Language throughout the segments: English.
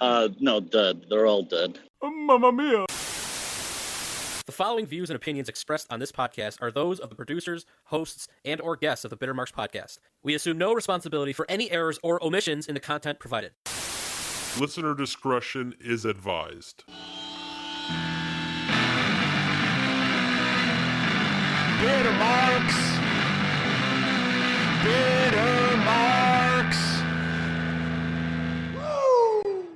No, dead. They're all dead. Mamma mia! The following views and opinions expressed on this podcast are those of the producers, hosts, and or guests of the Bitter Marks podcast. We assume no responsibility for any errors or omissions in the content provided. Listener discretion is advised. Bitter Marks! Bitter Marks! Woo!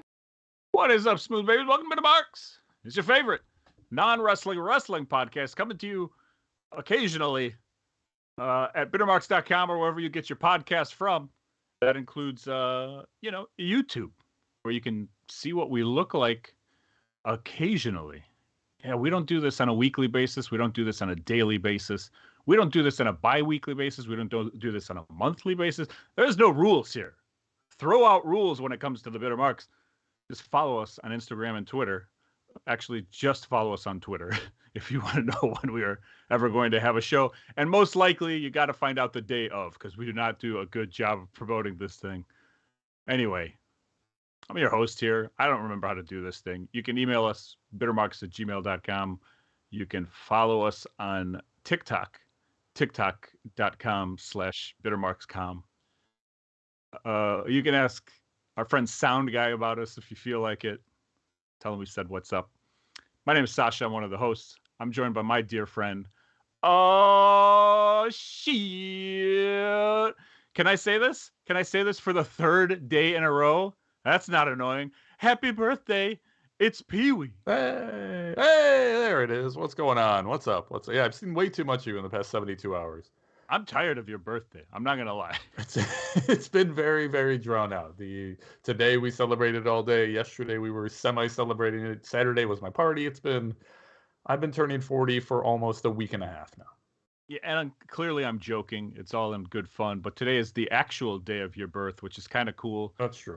What is up, smooth babies? Welcome to Bitter Marks! It's your favorite non-wrestling wrestling podcast coming to you occasionally at bittermarks.com or wherever you get your podcast from. That includes, YouTube, where you can see what we look like occasionally. Yeah, we don't do this on a weekly basis. We don't do this on a daily basis. We don't do this on a bi-weekly basis. We don't do this on a monthly basis. There's no rules here. Throw out rules when it comes to the Bitter Marks. Just follow us on Instagram and Twitter. Actually, just follow us on Twitter if you want to know when we are ever going to have a show. And most likely, you got to find out the day of, because we do not do a good job of promoting this thing. Anyway, I'm your host here. I don't remember how to do this thing. You can email us, bittermarks@gmail.com. You can follow us on TikTok, tiktok.com/bittermarkscom. You can ask our friend Sound Guy about us if you feel like it. Tell him we said what's up. My name is Sasha. I'm one of the hosts. I'm joined by my dear friend. Oh, shit. Can I say this? Can I say this for the third day in a row? That's not annoying. Happy birthday. It's Pee-wee. Hey, there it is. What's going on? What's up? Yeah, I've seen way too much of you in the past 72 hours. I'm tired of your birthday. I'm not going to lie. It's been very, very drawn out. Today we celebrated all day. Yesterday we were semi-celebrating it. Saturday was my party. I've been turning 40 for almost a week and a half now. Yeah, and clearly I'm joking. It's all in good fun. But today is the actual day of your birth, which is kind of cool. That's true.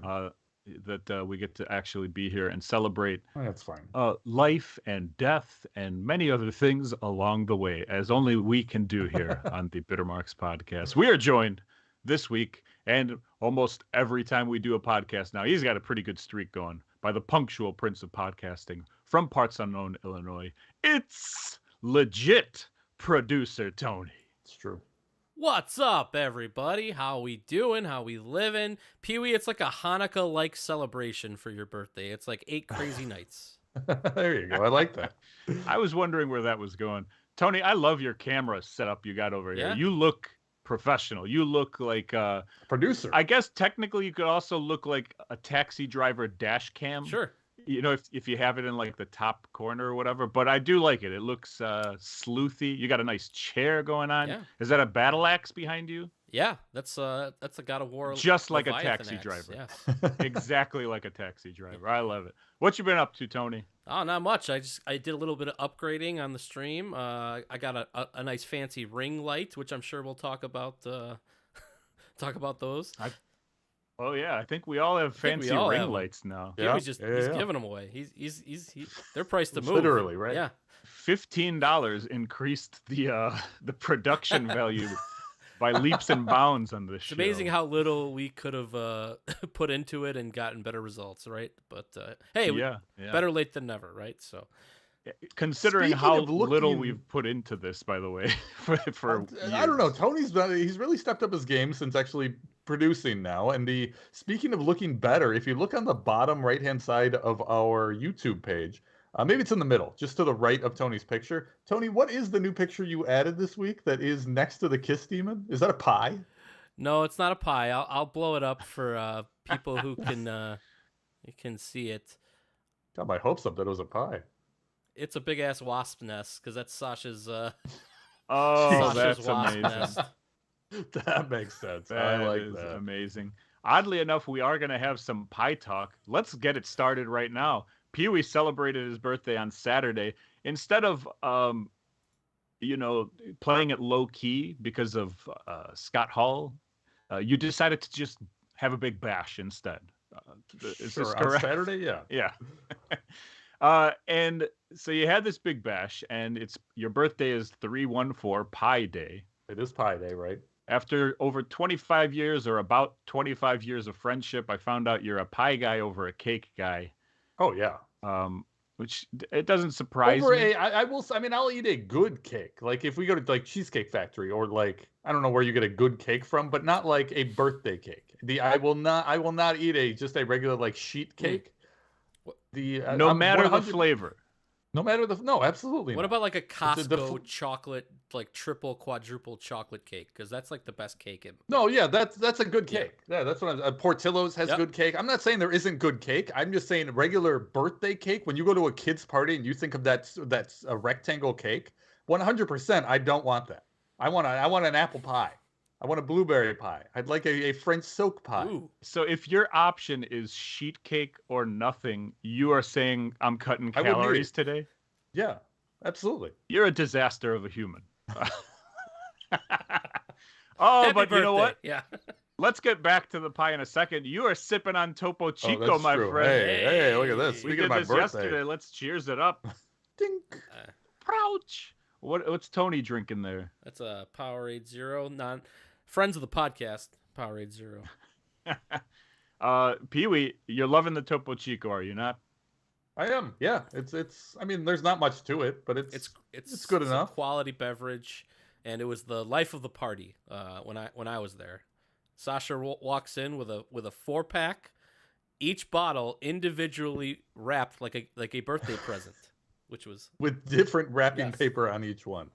That we get to actually be here and celebrate That's fine. Life and death and many other things along the way, as only we can do here on the Bitter Marks podcast. We are joined this week, and almost every time we do a podcast now, he's got a pretty good streak going, by the punctual prince of podcasting from parts unknown, Illinois. It's legit producer Tony. It's true. What's up, everybody? How we doing? How we living? Pee-wee, it's like a Hanukkah-like celebration for your birthday. It's like 8 crazy nights. There you go. I like that. I was wondering where that was going. Tony, I love your camera setup you got over here. Yeah? You look professional. You look like Producer. I guess technically you could also look like a taxi driver dash cam. Sure. You know, if you have it in like the top corner or whatever. But I do like it. It looks sleuthy. You got a nice chair going on. Yeah. Is that a battle axe behind you? Yeah, that's a God of War. Just like a Leviathan taxi axe, driver. Yes. Exactly like a taxi driver. I love it. What you been up to, Tony? Oh, not much. I did a little bit of upgrading on the stream. I got a nice fancy ring light, which I'm sure we'll talk about. Talk about those. Oh yeah, I think we all have fancy all ring have 'em. lights now. He was just he's giving them away. They're priced to move. Literally, right? Yeah. $15 increased the production value by leaps and bounds on this It's show. amazing how little we could have put into it and gotten better results, right? But hey, yeah. better late than never, right? So Considering Speaking how of looking- little we've put into this, by the way, for I don't know. years. He's really stepped up his game since actually producing now. And speaking of looking better, if you look on the bottom right-hand side of our YouTube page, maybe it's in the middle, just to the right of Tony's picture. Tony, what is the new picture you added this week that is next to the Kiss Demon? Is that a pie? no, it's not a pie. I'll blow it up for people who can see it. Got my hopes up that it was a pie. It's a big ass wasp nest because that's Sasha's. Oh, Sasha's that's wasp amazing. nest. That makes sense. That I like is that. amazing. Oddly enough, we are going to have some pie talk. Let's get it started right now. Pee-wee celebrated his birthday on Saturday. Instead of, playing it low key because of Scott Hall, you decided to just have a big bash instead. Is Sure, this on correct? Saturday, yeah. Yeah. And so you had this big bash, and your birthday is 314 Pi Day. It is Pie Day, right? After over 25 years or about 25 years of friendship, I found out you're a pie guy over a cake guy. Oh yeah. Which it doesn't surprise Over me. I will. I mean, I'll eat a good cake. Like if we go to like Cheesecake Factory or like I don't know where you get a good cake from, but not like a birthday cake. I will not eat just a regular like sheet cake. No I'm matter the 100 flavor. No, absolutely. What not. about like a the Costco chocolate, like triple, quadruple chocolate cake? Because that's like the best cake. No, yeah, that's a good Yeah. cake. Yeah, that's what Portillo's has Yep. good cake. I'm not saying there isn't good cake. I'm just saying regular birthday cake. When you go to a kid's party and you think of that's a rectangle cake, 100%. I don't want that. I want an apple pie. I want a blueberry pie. I'd like a French silk pie. Ooh, So if your option is sheet cake or nothing, you are saying I'm cutting I wouldn't eat calories it. today? Yeah, absolutely. You're a disaster of a human. Oh, happy but birthday. you know what? Yeah. Let's get back to the pie in a second. You are sipping on Topo Chico, that's my true. friend. Hey, look at this. We We Speaking did of my this birthday. yesterday. Let's cheers it up. Dink. Ouch. What's Tony drinking there? That's a Powerade Zero. Friends of the podcast, Powerade Zero. Pee-wee, you're loving the Topo Chico, are you not? I am. Yeah, it's. I mean, there's not much to it, but it's good It's enough. a quality beverage, and it was the life of the party when I was there. Sasha walks in with a 4-pack, each bottle individually wrapped like a birthday present, which was with different wrapping Yes. paper on each one.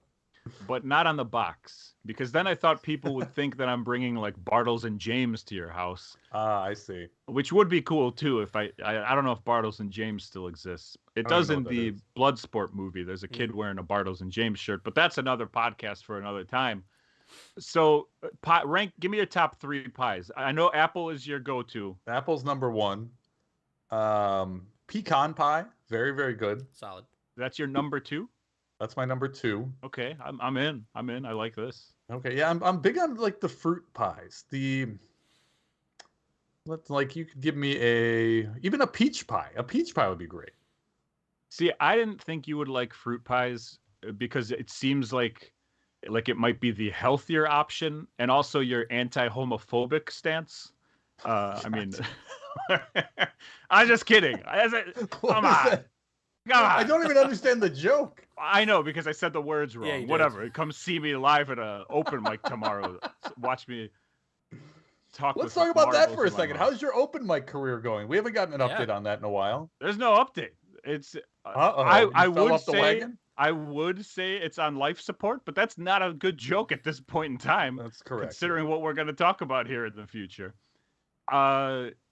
But not on the box. Because then I thought people would think that I'm bringing like Bartles and James to your house, Ah, I see. which would be cool too if I don't know if Bartles and James still exists. It I don't does know in what that the is. Bloodsport movie. There's a kid wearing a Bartles and James shirt, but that's another podcast for another time. So, give me your top 3 pies. I know apple is your go-to. Apple's number 1. Pecan pie, very very good. solid. That's your number 2. That's my number 2. Okay, I'm in. I like this. Okay, yeah, I'm big on like the fruit pies. Like you could give me even a peach pie. A peach pie would be great. See, I didn't think you would like fruit pies because it seems like it might be the healthier option, and also your anti-homophobic stance. I mean, I'm just kidding. What Come was on. that? Come on. I don't even understand the joke. I know because I said the words wrong. Yeah, you did. Whatever. Come see me live at a open mic tomorrow. Watch me talk. Let's with talk about that marbles for a in my second. mouth. How's your open mic career going? We haven't gotten an Yeah. update on that in a while. There's no update. It's. Uh-oh. I You fell would off the say wagon? I would say it's on life support, but that's not a good joke at this point in time. That's correct. Considering what we're going to talk about here in the future.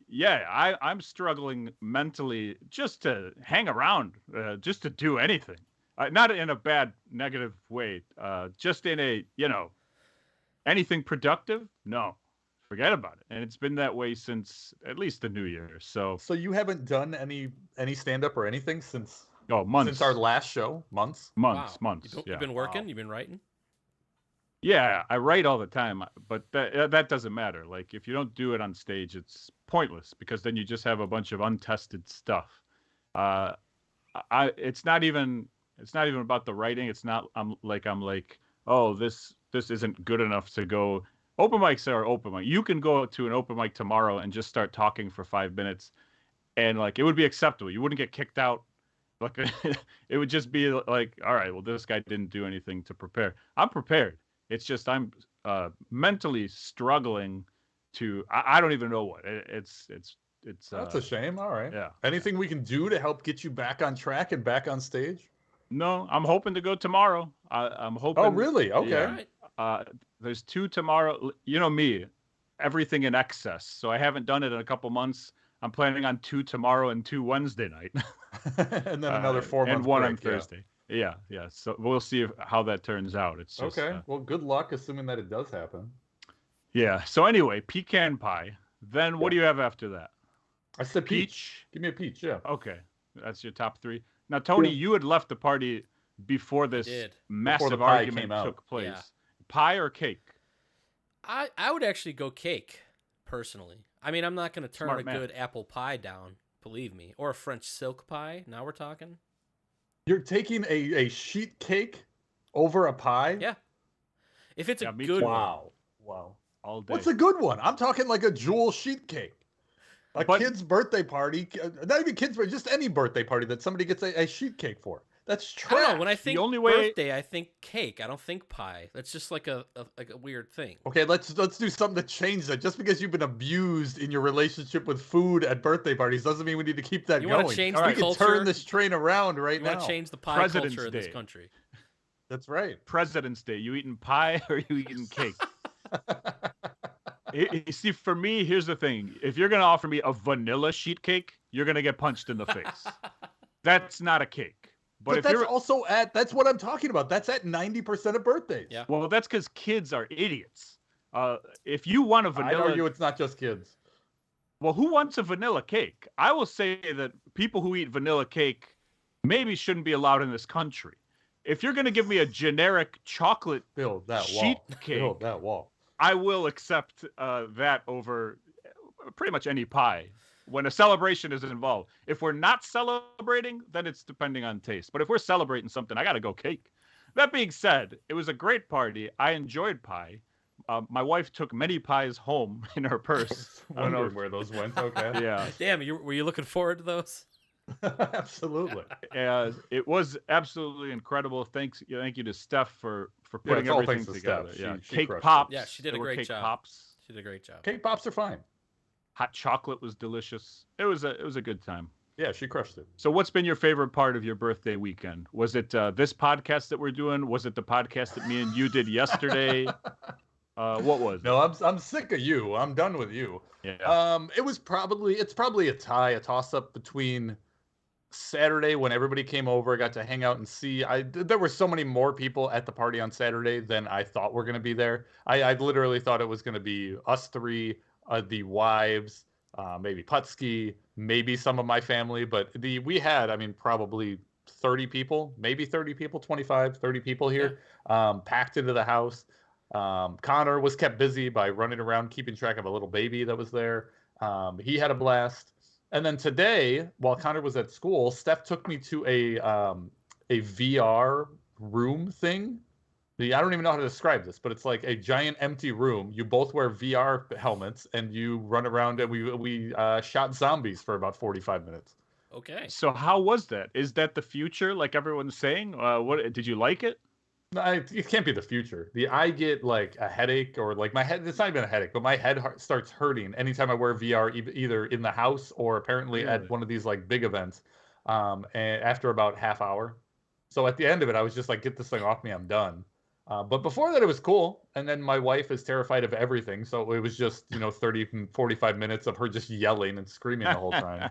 Yeah, I'm struggling mentally just to hang around, just to do anything. Not in a bad, negative way. Just in a, anything productive? No, forget about it. And it's been that way since at least the new year. So, So you haven't done any stand up or anything since months. our last show? Months? months. You've Yeah. been working. Wow. You've been writing. Yeah, I write all the time, but that doesn't matter. Like if you don't do it on stage, it's pointless because then you just have a bunch of untested stuff. It's not even about the writing. It's not I'm like, oh, this isn't good enough to go. Open mics are open mic. You can go to an open mic tomorrow and just start talking for 5 minutes, and like it would be acceptable. You wouldn't get kicked out. Like it would just be like, all right, well, this guy didn't do anything to prepare. I'm prepared. It's just I'm mentally struggling to. I don't even know what it's. That's a shame. All right. Yeah. Anything we can do to help get you back on track and back on stage? No, I'm hoping to go tomorrow. I'm hoping. Oh, really? Okay. Yeah. All right. There's 2 tomorrow. You know me, everything in excess. So I haven't done it in a couple months. I'm planning on 2 tomorrow and 2 Wednesday night. And then another 4 months and 1 on break, yeah. Thursday. Yeah. So we'll see how that turns out. It's just, Okay. Well, good luck, assuming that it does happen. yeah. So anyway, pecan pie. Then what do you have after that? I said peach. Peach. Give me a peach. Yeah. Okay, that's your top 3. Now, Tony, Yeah. you had left the party before this did. massive the pie argument came out. took place. Yeah. Pie or cake? I would actually go cake, personally. I mean, I'm not going to turn Smart a man. good apple pie down, believe me. Or a French silk pie. Now we're talking. You're taking a sheet cake over a pie? Yeah. If it's Yeah, a me good too. one. Wow. Wow. all day. What's a good one? I'm talking like a jewel sheet cake. A But- kid's birthday party, not even kids, but just any birthday party that somebody gets a sheet cake for. That's I trash. don't know. When I think only way- birthday, I think cake. I don't think pie. That's just like a weird thing. Okay, let's do something to change that. Just because you've been abused in your relationship with food at birthday parties doesn't mean we need to keep that You going. want to change All the right. We can culture? turn this train around right you now. want to change the pie President's culture in this Day. country? That's right. President's Day. You eating pie or you eating cake? You see, for me, here's the thing. If you're going to offer me a vanilla sheet cake, you're going to get punched in the face. That's not a cake. But if that's you're also that's what I'm talking about. That's at 90% of birthdays. Yeah. well, that's because kids are idiots. If you want a I'd vanilla, argue it's not just kids. well, who wants a vanilla cake? I will say that people who eat vanilla cake maybe shouldn't be allowed in this country. If you're going to give me a generic chocolate, Build that Sheet wall. cake. Build that wall. I will accept that over pretty much any pie when a celebration is involved. If we're not celebrating, then it's depending on taste. But if we're celebrating something, I got to go cake. That being said, it was a great party. I enjoyed pie. My wife took many pies home in her purse. I don't know. Wondering where those went. Okay. Yeah, Damn, were you looking forward to those? Absolutely. it was absolutely incredible. Thank you to Steph for Yeah, putting it's all everything thanks to together. Steph. Yeah, She cake crushed it. pops. Yeah, she did a There were great cake job. Pops. She did a great job. Cake pops are fine. Hot chocolate was delicious. It was a good time. Yeah, she crushed it. So, what's been your favorite part of your birthday weekend? Was it this podcast that we're doing? Was it the podcast that me and you did yesterday? What was it? No, I'm sick of you. I'm done with you. Yeah. It's probably a tie, a toss up between Saturday when everybody came over, got to hang out and see. There were so many more people at the party on Saturday than I thought were going to be there. I literally thought it was going to be us three, the wives, maybe Putski, maybe some of my family, but we had, probably 30 people, maybe 30 people, 25, 30 people here, packed into the house. Connor was kept busy by running around, keeping track of a little baby that was there. He had a blast. And then today, while Connor was at school, Steph took me to a VR room thing. I don't even know how to describe this, but it's like a giant empty room. You both wear VR helmets and you run around, and we shot zombies for about 45 minutes. Okay. So, how was that? Is that the future, like everyone's saying? What did you like it? No, it can't be the future. I get like a headache, or like my head. It's not even a headache, but my head starts hurting anytime I wear VR, either in the house or apparently Really? at one of these like big events. And after about half hour, so at the end of it, I was just like, "Get this thing off me! I'm done." But before that, it was cool. And then my wife is terrified of everything, so it was just 30, 45 minutes of her just yelling and screaming the whole time.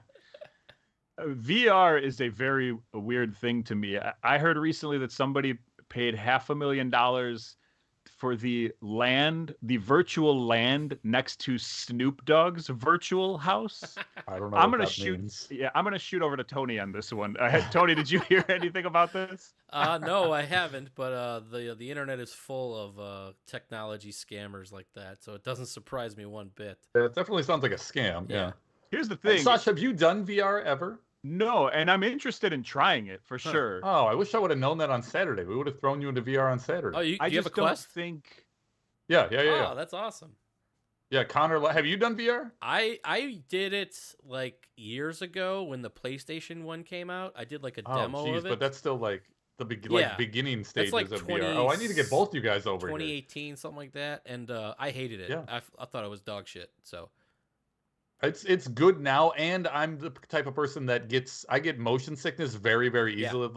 VR is a very weird thing to me. I heard recently that somebody paid $500,000 for the virtual land next to Snoop Dogg's virtual house. I don't know. I'm what gonna that shoot. means. Yeah, I'm gonna shoot over to Tony on this one. Tony, did you hear anything about this? No, I haven't. But the internet is full of technology scammers like that, so it doesn't surprise me one bit. It definitely sounds like a scam. Yeah. Yeah. Here's the Hey, thing. Sasha, have you done VR ever? No, and I'm interested in trying it for sure. Oh, I wish I would have known that on Saturday. We would have thrown you into VR on Saturday. Oh, do I you have just a Quest? don't think. Yeah. Oh, that's awesome. Yeah, Connor, have you done VR? I did it like years ago when the PlayStation 1 came out. I did like a demo geez, of it. but that's still like the Yeah. beginning stages like of 20 VR. Oh, I need to get both you guys over here. 2018, something like that, and I hated it. Yeah. I thought it was dog shit. So It's good now, and I'm the type of person that I get motion sickness very, very Yeah. easily.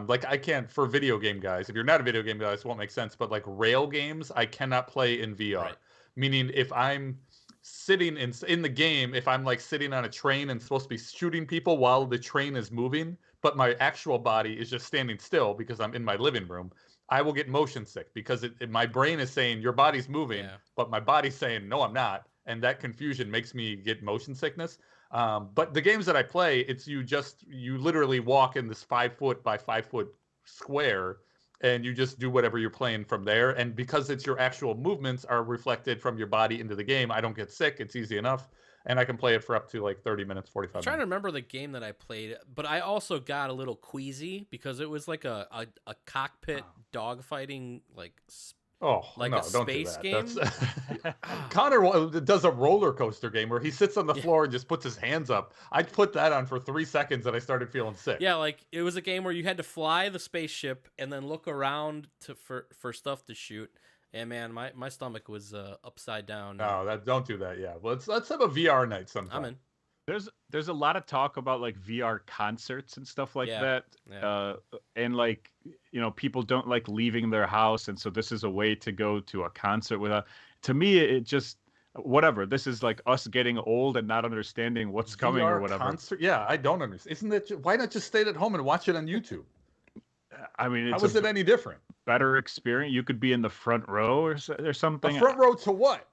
Like I can't, for video game guys. If you're not a video game guy, this won't make sense. But like rail games, I cannot play in VR. Right. Meaning, if I'm sitting in the game, if I'm like sitting on a train and supposed to be shooting people while the train is moving, but my actual body is just standing still because I'm in my living room, I will get motion sick because my brain is saying your body's moving, Yeah. but my body's saying no, I'm not. And that confusion makes me get motion sickness. But the games that I play, you literally walk in this 5 foot by 5 foot square, and you just do whatever you're playing from there. And because it's your actual movements are reflected from your body into the game, I don't get sick. It's easy enough. And I can play it for up to like 30 minutes, 45 I'm trying to minutes. remember the game that I played, but I also got a little queasy because it was like a cockpit dogfighting like Oh, Like no, a don't space do game? that. Connor does a roller coaster game where he sits on the floor and just puts his hands up. I put that on for 3 seconds and I started feeling sick. Yeah, like it was a game where you had to fly the spaceship and then look around for stuff to shoot. And man, my stomach was upside down. No, don't do that. Yeah, let's have a VR night sometime. I'm in. There's a lot of talk about like VR concerts and stuff like Yeah, that. yeah. And like, people don't like leaving their house, and so this is a way to go to a concert without. To me, it just whatever. This is like us getting old and not understanding what's coming or VR whatever. Concert? Yeah, I don't understand. Isn't that why not just stay at home and watch it on YouTube? I mean, How it's was it any different? better experience. You could be in the front row or something. A front row to what?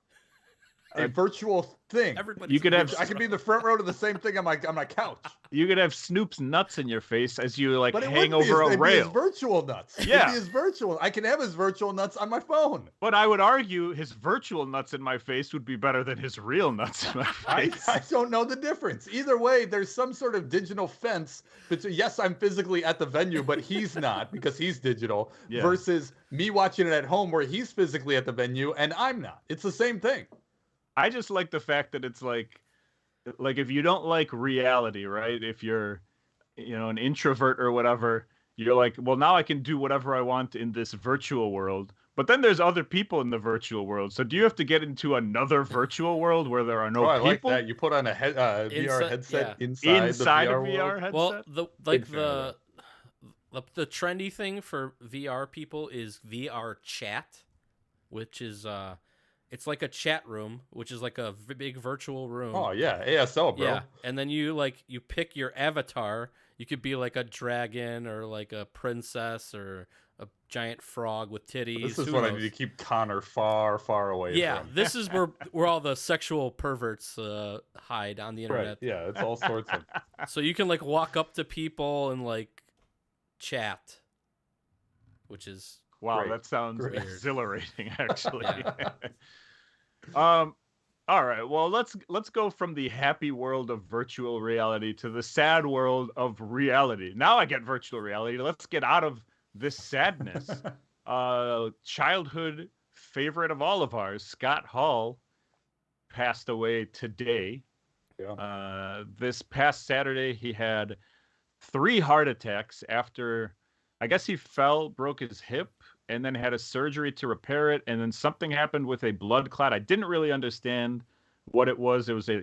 A Uh, virtual thing. Everybody. You could have I could be in the front row to the same thing on my couch. you could have Snoop's nuts in your face as you like But it hang wouldn't be over his, a it'd be his rail. virtual nuts. Yeah. It'd be his virtual. I can have his virtual nuts on my phone. But I would argue his virtual nuts in my face would be better than his real nuts in my I face. don't know the difference. Either way, there's some sort of digital fence between, yes, I'm physically at the venue, but he's not because he's digital, Yeah. versus me watching it at home where he's physically at the venue and I'm not. It's the same thing. I just like the fact that it's like if you don't like reality, right? If you're, an introvert or whatever, you're like, well, now I can do whatever I want in this virtual world. But then there's other people in the virtual world. So do you have to get into another virtual world where there are no I like people that. You put on a VR headset inside the a VR VR world. headset? Well, Big fan of the trendy thing for VR people is VR chat, which is it's like a chat room, which is like a big virtual room. Oh yeah, ASL, bro. Yeah, and then you pick your avatar. You could be like a dragon or like a princess or a giant frog with titties. This is Who what I knows? need to keep Connor far, far away Yeah, from. this is where all the sexual perverts hide on the internet. Right. Yeah, it's all sorts of. So you can like walk up to people and like chat, which is Wow, Great. that sounds Great. exhilarating, actually. Yeah. All right. Well, let's go from the happy world of virtual reality to the sad world of reality. Now I get virtual reality. Let's get out of this sadness. Childhood favorite of all of ours, Scott Hall, passed away today. Yeah. This past Saturday, he had 3 heart attacks after, I guess he fell, broke his hip, and then had a surgery to repair it. And then something happened with a blood clot. I didn't really understand what it was. It was a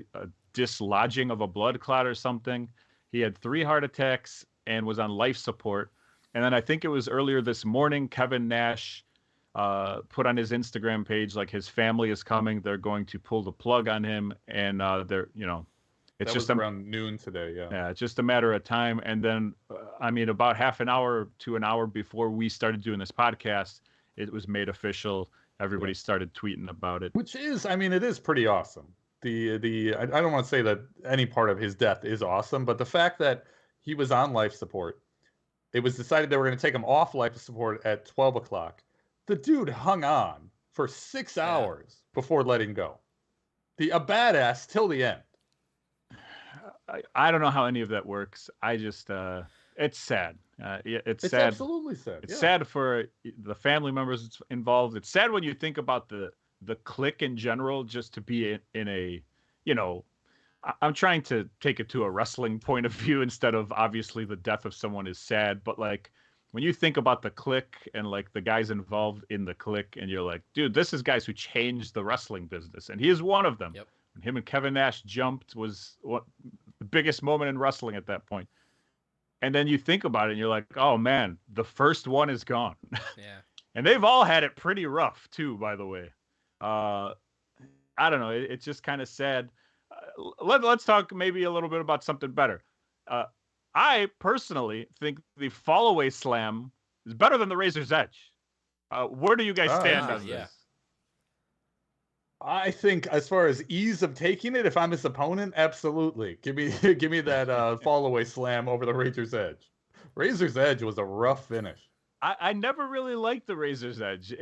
dislodging of a blood clot or something. He had 3 heart attacks and was on life support. And then I think it was earlier this morning, Kevin Nash put on his Instagram page, like, his family is coming. They're going to pull the plug on him. And they're, it's That just was around noon today. Yeah. yeah, it's just a matter of time. And then, about half an hour to an hour before we started doing this podcast, it was made official. Everybody started tweeting about it. Which is, it is pretty awesome. I don't want to say that any part of his death is awesome, but the fact that he was on life support, it was decided they were going to take him off life support at 12 o'clock. The dude hung on for 6 hours before letting go. A badass till the end. I don't know how any of that works. I just, it's sad. It's sad. Absolutely sad. It's yeah. sad for the family members involved. It's sad when you think about the clique in general, just to be in a, I'm trying to take it to a wrestling point of view instead of, obviously, the death of someone is sad. But like, when you think about the clique and like the guys involved in the clique, and you're like, dude, this is guys who changed the wrestling business, and he is one of them. Yep. When him and Kevin Nash jumped was the biggest moment in wrestling at that point. And then you think about it and you're like, oh man, the first one is gone. yeah. And they've all had it pretty rough too, by the way. I don't know. It's just kind of sad. Let's talk maybe a little bit about something better. I personally think the Fall Away Slam is better than the Razor's Edge. Where do you guys stand on yeah. this? I think as far as ease of taking it, if I'm his opponent, absolutely. Give me that fall away slam over the Razor's Edge. Razor's Edge was a rough finish. I never really liked the Razor's Edge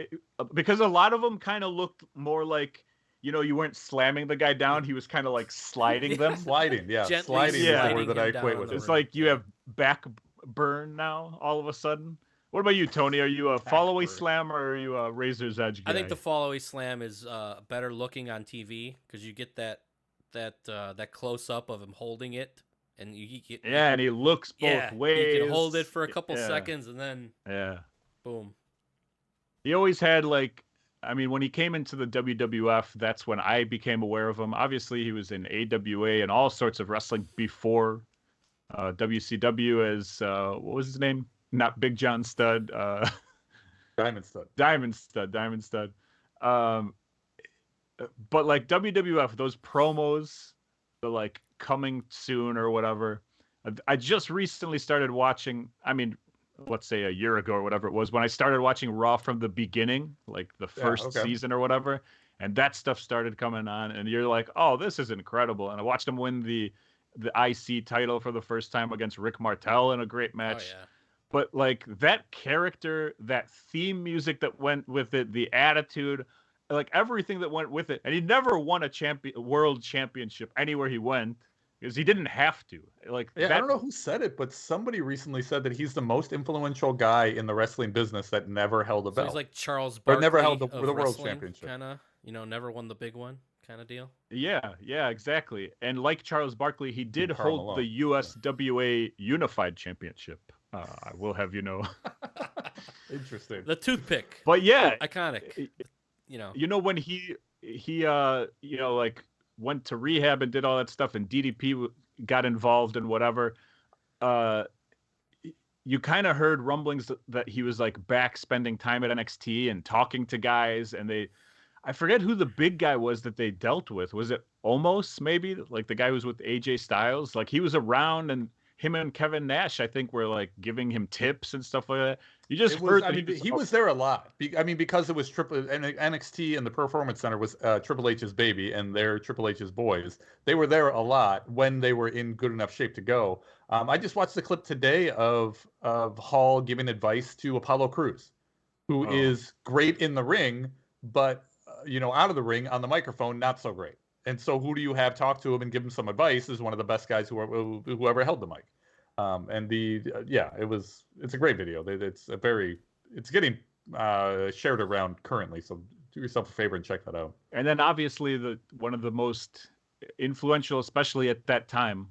because a lot of them kind of looked more like, you weren't slamming the guy down. He was kind of like sliding them. Sliding, yeah. Gently Sliding is the sliding word that I him equate down with the it. It's like you have back burn now all of a sudden. What about you, Tony? Are you a follow-away Backward. slam or are you a Razor's Edge guy? I think the follow-away slam is better looking on TV because you get that close up of him holding it, and you get yeah, and he looks both ways. You can hold it for a couple Yeah. seconds and then boom. He always had like, I mean, when he came into the WWF, that's when I became aware of him. Obviously, he was in AWA and all sorts of wrestling before WCW as what was his name? Not Big John Studd. Diamond Stud. Diamond Stud. But like WWF, those promos, the like coming soon or whatever. I just recently started watching. I mean, let's say a year ago or whatever it was when I started watching Raw from the beginning, like the first season or whatever, and that stuff started coming on, and you're like, oh, this is incredible. And I watched him win the IC title for the first time against Rick Martel in a great match. Oh, yeah. But like that character, that theme music that went with it, the attitude, like everything that went with it, and he never won a world championship anywhere he went because he didn't have to. Like, I don't know who said it, but somebody recently said that he's the most influential guy in the wrestling business that never held a So belt. he's like Charles Or Barkley never held the of world wrestling, championship. kind of, never won the big one, kind of deal. Yeah, exactly. And like Charles Barkley, he did Karl hold Malone. the USWA Unified Championship. I will have you know. Interesting. The toothpick, But yeah, iconic. when he like went to rehab and did all that stuff, and DDP got involved and whatever. You kind of heard rumblings that he was like back spending time at NXT and talking to guys, and I forget who the big guy was that they dealt with. Was it Omos, maybe? Like the guy who was with AJ Styles? Like he was around, and him and Kevin Nash, I think, were like giving him tips and stuff like that. You just heard that he was there a lot. Because it was NXT and the Performance Center was Triple H's baby, and they're Triple H's boys. They were there a lot when they were in good enough shape to go. I just watched the clip today of Hall giving advice to Apollo Crews, who is great in the ring, but out of the ring on the microphone, not so great. And so who do you have talk to him and give him some advice is one of the best guys who ever held the mic. It's a great video. It's getting shared around currently. So do yourself a favor and check that out. And then obviously one of the most influential, especially at that time,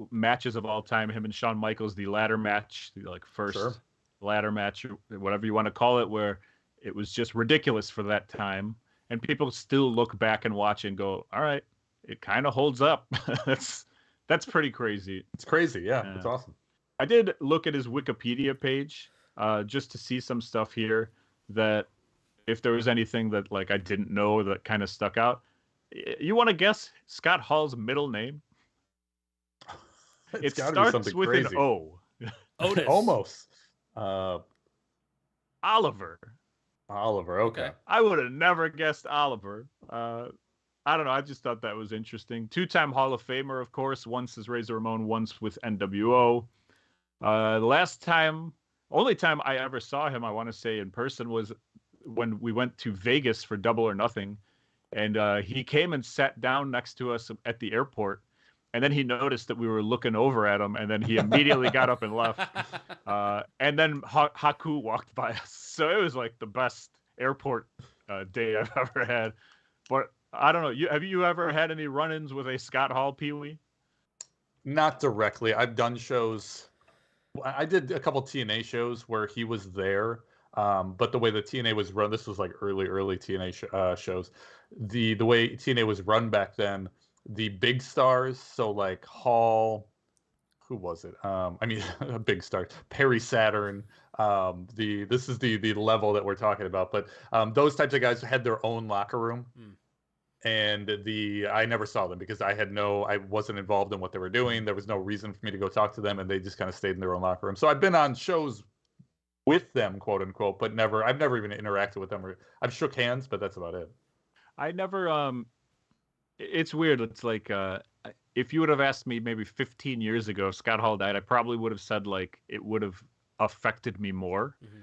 matches of all time, him and Shawn Michaels, the ladder match, ladder match, whatever you want to call it, where it was just ridiculous for that time. And people still look back and watch and go, all right, it kind of holds up. That's pretty crazy. It's crazy. Yeah, it's awesome. I did look at his Wikipedia page just to see some stuff here that if there was anything that like I didn't know that kind of stuck out. You want to guess Scott Hall's middle name? It starts with crazy. an O. Otis. Almost. Oliver. Oliver, okay. I would have never guessed Oliver. I don't know. I just thought that was interesting. 2-time Hall of Famer, of course. Once as Razor Ramon, once with NWO. The only time I ever saw him, I want to say in person, was when we went to Vegas for Double or Nothing. And he came and sat down next to us at the airport. And then he noticed that we were looking over at him. And then he immediately got up and left. And then Haku walked by us. So it was like the best airport day I've ever had. But I don't know. Have you ever had any run-ins with a Scott Hall, Pee-wee? Not directly. I've done shows. I did a couple TNA shows where he was there. But the way the TNA was run, this was like early TNA shows. The way TNA was run back then, the big stars, so like Hall, who was it? Big stars, Perry Saturn. This is the level that we're talking about. But those types of guys had their own locker room. And I never saw them because I wasn't involved in what they were doing. There was no reason for me to go talk to them, and they just kind of stayed in their own locker room. So I've been on shows with them, quote unquote, but I've never even interacted with them. I've shook hands, but that's about it. I never. It's weird. It's like if you would have asked me maybe 15 years ago if Scott Hall died, I probably would have said like it would have affected me more. Mm-hmm.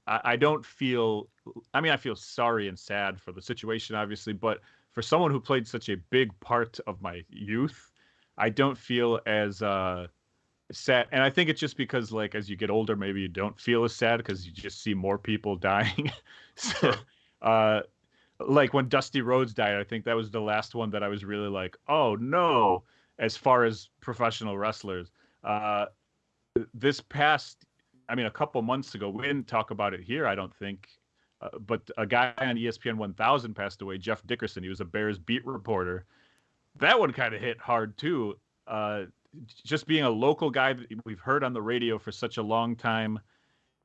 I don't feel. I mean, I feel sorry and sad for the situation, obviously, but for someone who played such a big part of my youth, I don't feel as sad. And I think it's just because, like, as you get older, maybe you don't feel as sad because you just see more people dying. So, like when Dusty Rhodes died, I think that was the last one that I was really like, oh no, as far as professional wrestlers. This past, I mean, a couple months ago, we didn't talk about it here, I don't think, but a guy on ESPN 1000 passed away, Jeff Dickerson. He was a Bears beat reporter. That one kind of hit hard too. Just being a local guy that we've heard on the radio for such a long time,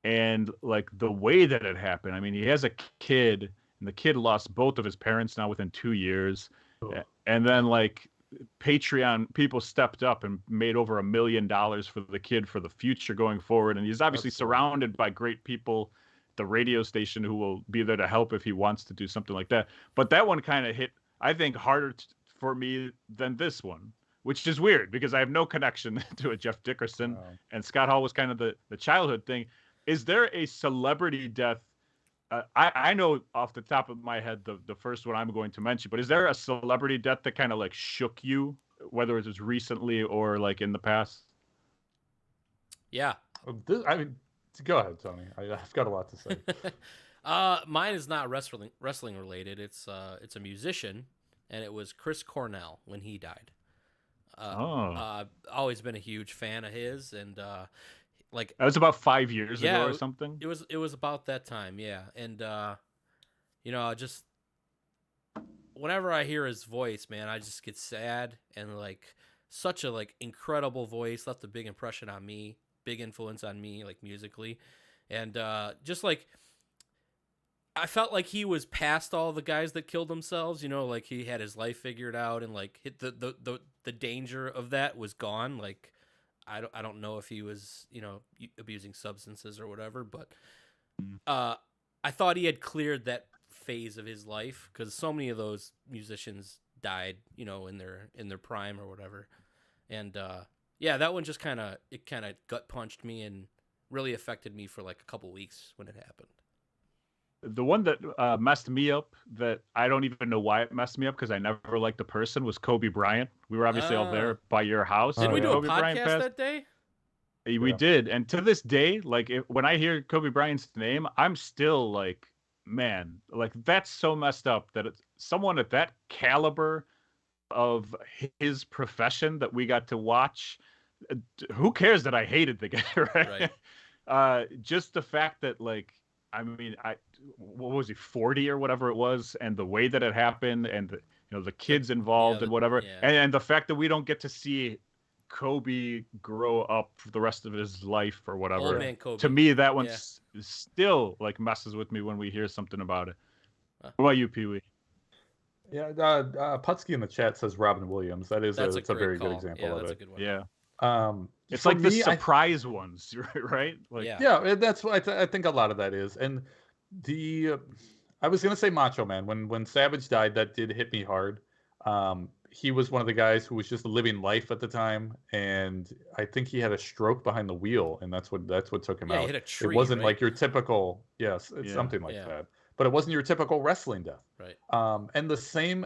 and like the way that it happened. I mean, he has a kid, and the kid lost both of his parents now within 2 years. Oh. And then like Patreon people stepped up and made over $1 million for the kid for the future going forward. And he's obviously surrounded by great people, the radio station, who will be there to help if he wants to do something like that. But that one kind of hit, I think, harder for me than this one, which is weird because I have no connection to a Jeff Dickerson. And Scott Hall was kind of the childhood thing. Is there a celebrity death? I know off the top of my head the first one I'm going to mention, but is there a celebrity death that kind of like shook you, whether it was recently or like in the past? Yeah. I mean, go ahead, Tony. I've got a lot to say. Mine is not wrestling related. It's a musician, and it was Chris Cornell when he died. Always been a huge fan of his, and like that was about 5 years ago or something. It was about that time, yeah. And just whenever I hear his voice, man, I just get sad. And like such a like incredible voice, left a big impression on me, big influence on me, like musically. And just like I felt like he was past all the guys that killed themselves, like he had his life figured out, and like the danger of that was gone. Like I don't know if he was, abusing substances or whatever, but I thought he had cleared that phase of his life, because so many of those musicians died, in their prime or whatever. And that one just kind of gut punched me and really affected me for like a couple weeks when it happened. The one that messed me up, that I don't even know why it messed me up because I never liked the person, was Kobe Bryant. We were obviously all there by your house. Did we do Kobe a podcast that day? We did. And to this day, like when I hear Kobe Bryant's name, I'm still like, man, like that's so messed up that it's someone at that caliber of his profession that we got to watch. Who cares that I hated the guy, right? Just the fact that, like, I mean, what was he, 40 or whatever it was, and the way that it happened, and the kids involved and whatever, and the fact that we don't get to see Kobe grow up for the rest of his life or whatever. Old man Kobe. To me, that one still like messes with me when we hear something about it. What about you, Pee Wee? Yeah, Putsky in the chat says Robin Williams. It's a very good example of it. A good one. Yeah. It's like the surprise ones, right? Like, that's what I think a lot of that is. And I was gonna say Macho Man. When Savage died, that did hit me hard. He was one of the guys who was just living life at the time, and I think he had a stroke behind the wheel, and that's what took him out. He hit a tree, it wasn't right? like your typical something like that. But it wasn't your typical wrestling death. Right. And the same,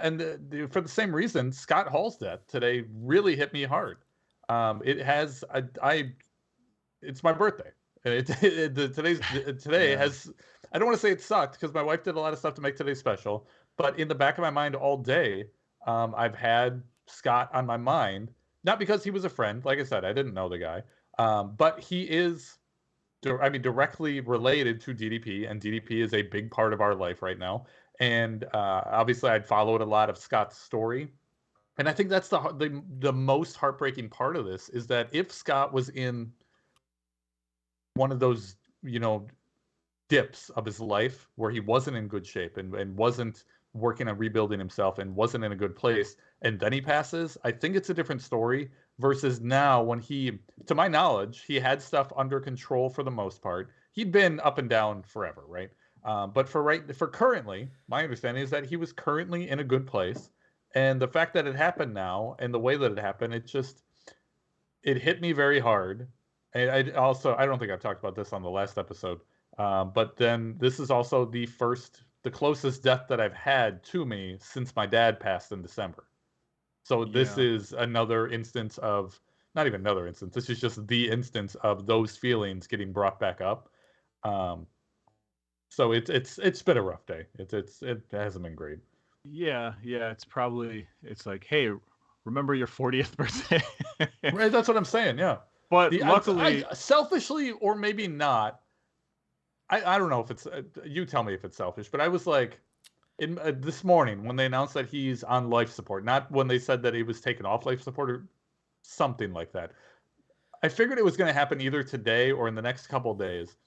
for the same reason, Scott Hall's death today really hit me hard. It has it's my birthday. Today has, I don't want to say it sucked because my wife did a lot of stuff to make today special, but in the back of my mind all day, I've had Scott on my mind, not because he was a friend. Like I said, I didn't know the guy, but he is, directly related to DDP, and DDP is a big part of our life right now. And obviously I'd followed a lot of Scott's story. And I think that's the most heartbreaking part of this, is that if Scott was in one of those, dips of his life where he wasn't in good shape and wasn't working on rebuilding himself and wasn't in a good place, and then he passes, I think it's a different story versus now when to my knowledge, he had stuff under control for the most part. He'd been up and down forever, right? But for currently, my understanding is that he was currently in a good place. And the fact that it happened now and the way that it happened, it hit me very hard. And I don't think I've talked about this on the last episode, but then this is also the closest death that I've had to me since my dad passed in December. So this is another instance of not even another instance. This is just the instance of those feelings getting brought back up. So it's been a rough day. It hasn't been great. Yeah, it's like, hey, remember your 40th birthday? Right, that's what I'm saying. Yeah, But I luckily, selfishly or maybe not. I don't know if it's. You tell me if it's selfish, but I was like, this morning when they announced that he's on life support, not when they said that he was taken off life support or something like that. I figured it was going to happen either today or in the next couple of days.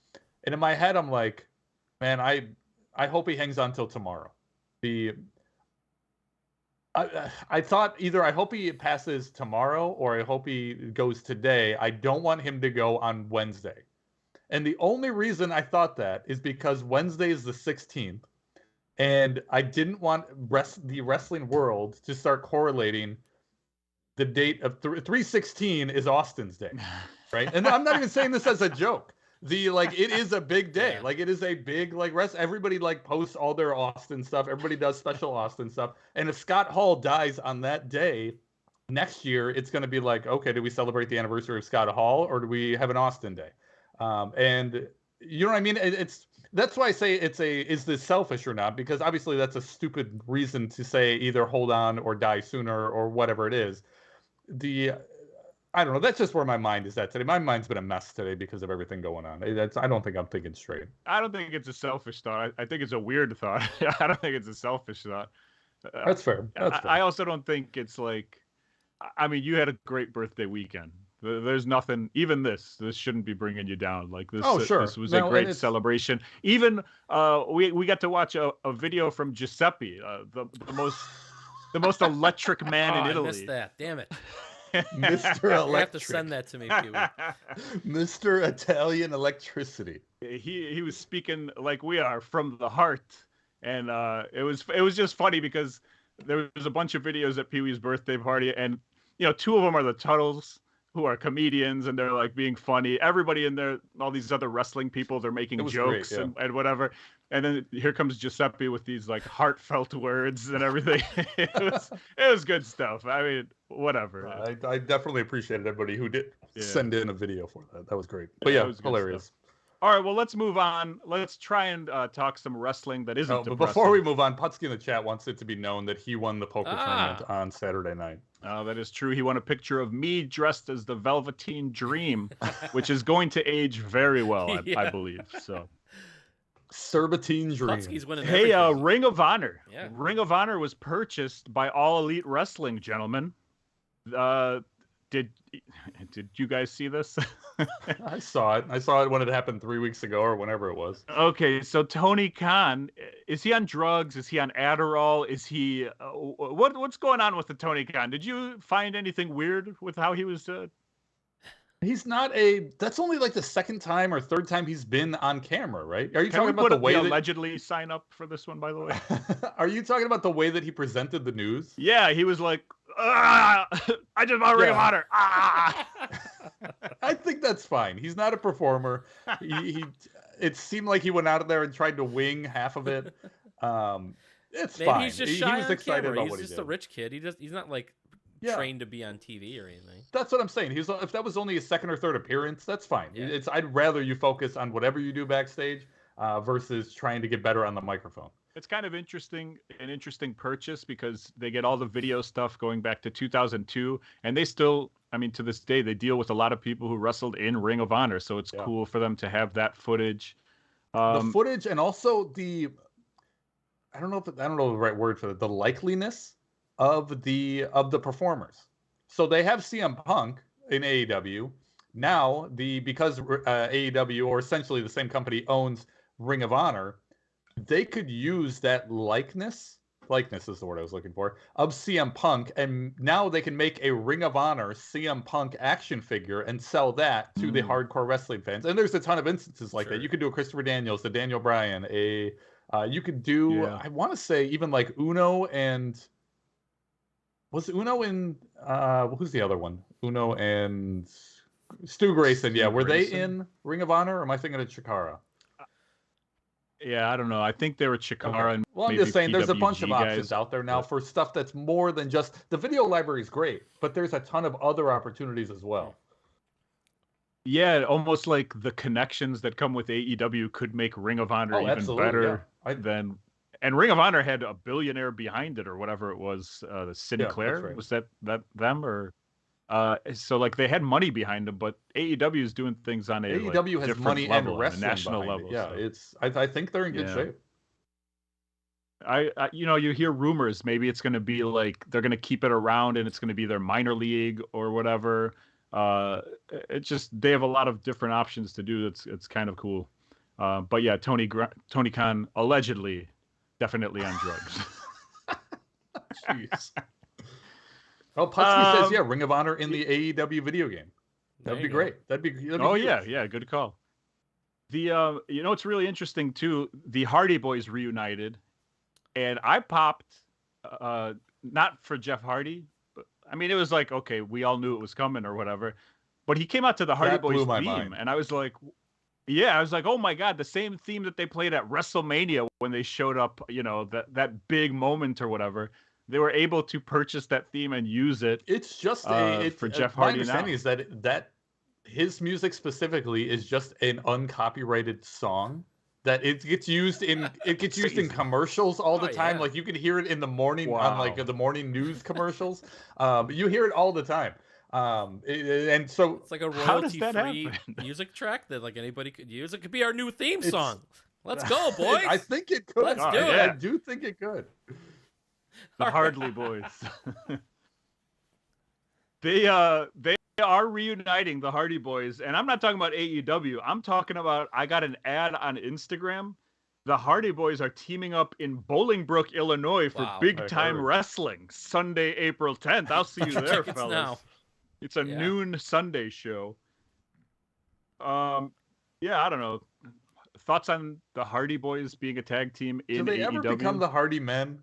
And in my head, I'm like, man, I hope he hangs on till tomorrow. I thought either I hope he passes tomorrow or I hope he goes today. I don't want him to go on Wednesday. And the only reason I thought that is because Wednesday is the 16th. And I didn't want the wrestling world to start correlating the date of 3/16 is Austin's day, right? And I'm not even saying this as a joke. It is a big day. Yeah. Like it is a big everybody posts all their Austin stuff. Everybody does special Austin stuff. And if Scott Hall dies on that day next year, it's going to be like, okay, do we celebrate the anniversary of Scott Hall or do we have an Austin day? And you know what I mean? That's why I say is this selfish or not? Because obviously that's a stupid reason to say either hold on or die sooner or whatever it is. I don't know. That's just where my mind is at today. My mind's been a mess today because of everything going on. I don't think I'm thinking straight. I don't think it's a selfish thought. I think it's a weird thought. I don't think it's a selfish thought. That's fair. I also don't think it's like, I mean, you had a great birthday weekend. There's nothing, even this shouldn't be bringing you down. Like this, sure. This was a great celebration. Even we got to watch a video from Giuseppe, the most electric man in Italy. I missed that. Damn it. Mr. You Electric. have to send that to me, Pee-wee. Mr. Italian Electricity. He was speaking like we are from the heart, and it was just funny because there was a bunch of videos at Pee-wee's birthday party, and two of them are the Tuttles, who are comedians, and they're like being funny. Everybody in there, all these other wrestling people, they're making jokes great, yeah. and whatever. And then here comes Giuseppe with these like heartfelt words and everything. it was good stuff. I mean, whatever. I definitely appreciated everybody who did send in a video for that. That was great. But it was hilarious. Stuff. All right, well, let's move on. Let's try and talk some wrestling that isn't But before we move on, Putski in the chat wants it to be known that he won the poker tournament on Saturday night. That is true. He won a picture of me dressed as the Velveteen Dream, which is going to age very well, I believe. So, Serpentine Dream. Putski's winning hey, everything. Ring of Honor. Yeah. Ring of Honor was purchased by All Elite Wrestling, gentlemen. Did you guys see this? I saw it. I saw it when it happened 3 weeks ago or whenever it was. Okay, so Tony Khan, is he on drugs? Is he on Adderall? Is he what's going on with the Tony Khan? Did you find anything weird with how he was? He's not that's only like the second time or third time he's been on camera, right? Are you Can talking we about put the up way the that allegedly sign up for this one, by the way? Are you talking about the way that he presented the news? Yeah, he was like, I just bought Ring of Honor. I think that's fine. He's not a performer. It seemed like he went out of there and tried to wing half of it. It's Maybe fine. he's just he shy was on excited camera. about He's what he just did. a rich kid. He's not like trained to be on TV or anything. That's what I'm saying. If that was only his second or third appearance, that's fine. Yeah. I'd rather you focus on whatever you do backstage versus trying to get better on the microphone. It's kind of an interesting purchase because they get all the video stuff going back to 2002, and they still, I mean, to this day, they deal with a lot of people who wrestled in Ring of Honor, so it's cool for them to have that footage. The footage and also I don't know the right word for it, the likeliness of the performers. So they have CM Punk in AEW. Now because AEW, or essentially the same company, owns Ring of Honor, they could use that likeness is the word I was looking for, of CM Punk, and now they can make a Ring of Honor CM Punk action figure and sell that to the hardcore wrestling fans. And there's a ton of instances like that. You could do a Christopher Daniels, the Daniel Bryan, you could do, I want to say even like Uno and, was Uno in, who's the other one? Uno and Stu Grayson. Were they in Ring of Honor, or am I thinking of Chikara? Yeah, I don't know. I think they were Chikara and Well, I'm maybe just saying there's a bunch of PWG options guys. out there now but- for stuff that's more than just the video library is great, but there's a ton of other opportunities as well. Yeah, almost like the connections that come with AEW could make Ring of Honor Oh, even absolutely. better Yeah. than. And Ring of Honor had a billionaire behind it, or whatever it was. The Sinclair, right. was that them or? So like they had money behind them, but AEW is doing things on a AEW has different money and level, on a wrestling national behind level. it. Yeah, so. it's. I think they're in good Yeah. shape. I you hear rumors maybe it's going to be like they're going to keep it around and it's going to be their minor league or whatever. It's just they have a lot of different options to do. It's kind of cool. But yeah, Tony Khan allegedly definitely on drugs. Jeez. Well, Putski says, Um, yeah, Ring of Honor in the AEW video game. There That'd you be go. great. That'd be Oh huge. yeah, good call. The it's really interesting too. The Hardy Boys reunited, and I popped, not for Jeff Hardy, but I mean it was like okay, we all knew it was coming or whatever, but he came out to the Hardy That blew Boys my theme, mind. and I was like, yeah, I was like, oh my god, the same theme that they played at WrestleMania when they showed up, that big moment or whatever. They were able to purchase that theme and use it. It's just For Jeff my Hardy now. understanding is that his music specifically is just an uncopyrighted song that it gets used in Crazy. commercials all the Oh, time. yeah. Like you can hear it in the morning on Wow. like the morning news commercials. You hear it all the time. And so It's like a How does that royalty-free happen? music track that like anybody could use. It could be our new theme It's- song. Let's go, boys. I think it could. Let's do it. I do think it could. The Hardly Boys. They are reuniting the Hardy Boys, and I'm not talking about AEW. I'm talking about I got an ad on Instagram. The Hardy Boys are teaming up in Bolingbrook, Illinois for Wow, big I time heard. wrestling Sunday, April 10th. I'll see you there, Tickets fellas. now. It's a Yeah. noon Sunday show. Yeah, I don't know. Thoughts on the Hardy Boys being a tag team Do in they AEW? ever become the Hardy Men?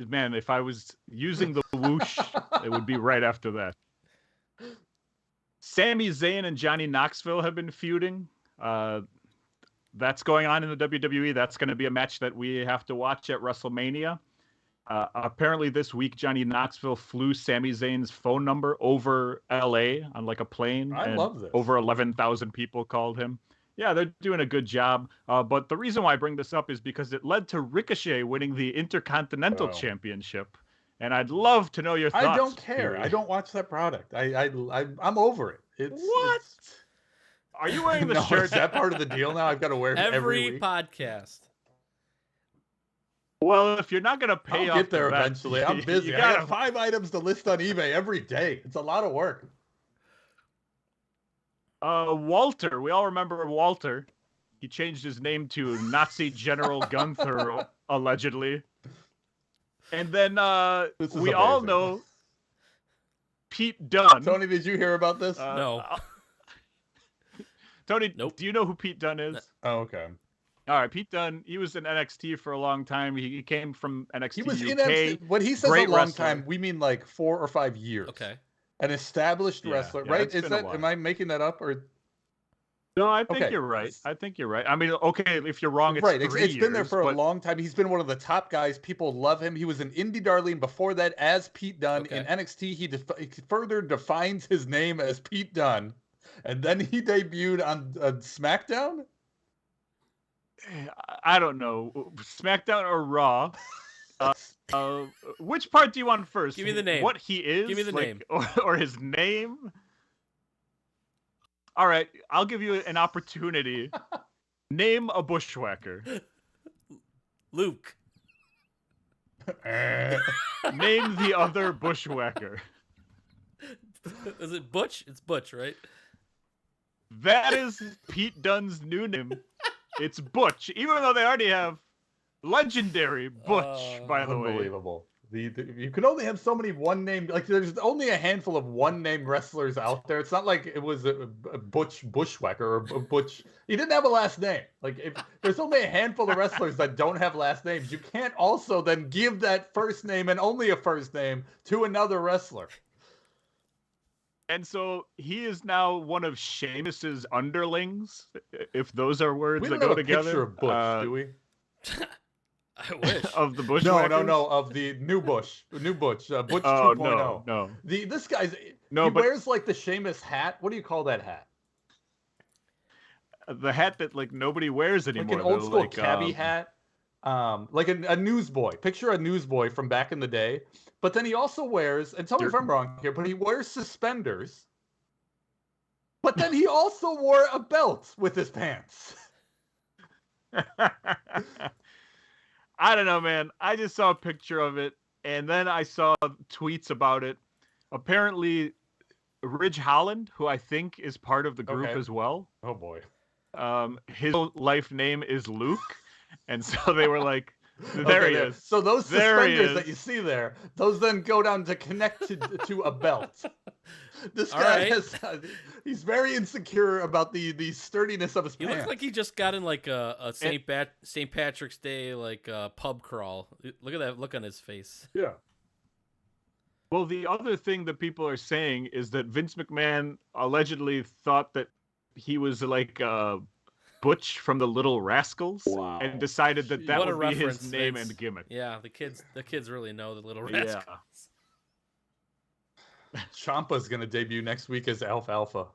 Man, if I was using the whoosh, it would be right after that. Sami Zayn and Johnny Knoxville have been feuding. That's going on in the WWE. That's going to be a match that we have to watch at WrestleMania. Apparently this week, Johnny Knoxville flew Sami Zayn's phone number over LA on like a plane. I and love this. Over 11,000 people called him. Yeah, they're doing a good job. But the reason why I bring this up is because it led to Ricochet winning the Intercontinental Oh. Championship. And I'd love to know your thoughts. I don't care. Pee-wee. I don't watch that product. I'm over it. It's What? it's- Are you wearing the no, shirt? is that part of the deal now? I've got to wear it every week. podcast. Well, if you're not going to pay I'll off get there the bet, eventually. I'm busy. You I gotta, got 5 items to list on eBay every day. It's a lot of work. Walter. We all remember Walter. He changed his name to Nazi General Gunther, allegedly. And then This is we all amazing. know Pete Dunne. Tony, did you hear about this? No. Tony, Nope. do you know who Pete Dunne is? Oh, okay. All right, Pete Dunne. He was in NXT for a long time. He came from NXT He was UK. in NXT. When he says great a long wrestler. time, we mean like 4 or 5 years. Okay. An established Yeah, wrestler, yeah, right? it's Is been a that? while. Am I making that up or? No, I think Okay. you're right. I think you're right. I mean, okay, if you're wrong, it's Right. 3 It's been there years, for a but- long time. He's been one of the top guys. People love him. He was an indie darling before that as Pete Dunne. Okay. In NXT, he further defines his name as Pete Dunne. And then he debuted on SmackDown. I don't know, SmackDown or Raw. Which part do you want first? Give me the name. What he is? Give me the name. Or his name? All right, I'll give you an opportunity. Name a bushwhacker. Luke. Name the other bushwhacker. Is it Butch? It's Butch, right? That is Pete Dunne's new name. It's Butch, even though they already have legendary Butch, by the way. Unbelievable. You can only have so many one name. Like there's only a handful of one name wrestlers out there. It's not like it was a Butch Bushwhacker or a Butch. He didn't have a last name. Like if there's only a handful of wrestlers that don't have last names, you can't also then give that first name and only a first name to another wrestler. And so he is now one of Sheamus's underlings, if those are words We that don't go have a together. picture of Bush, do we? I wish. Of the No, Bushwhackers? of the new Bush, Butch Oh, 2.0. no. This guy's No, he but wears like the Sheamus hat. What do you call that hat? the hat that like nobody wears Like anymore. an old the, school like, cabbie hat. Like a newsboy. Picture a newsboy from back in the day. But then he also wears, and tell me if I'm wrong here, but he wears suspenders. But then he also wore a belt with his pants. I don't know, man. I just saw a picture of it, and then I saw tweets about it. Apparently, Ridge Holland, who I think is part of the group Okay. as well, Oh boy. his life name is Luke, and so they were like, "There he is." So those There he suspenders that is. you see there, those then go down to connect to a belt. This All guy right. he's very insecure about the sturdiness of his He pants. looks like he just got in like a St. Patrick's Day like pub crawl. Look at that look on his face. Yeah. Well, the other thing that people are saying is that Vince McMahon allegedly thought that he was like Butch from the Little Rascals, Wow. and decided that that What a would be his reference, name Vince. and gimmick. Yeah, the kids really know the Little Yeah. Rascals. Ciampa's gonna debut next week as Alfalfa.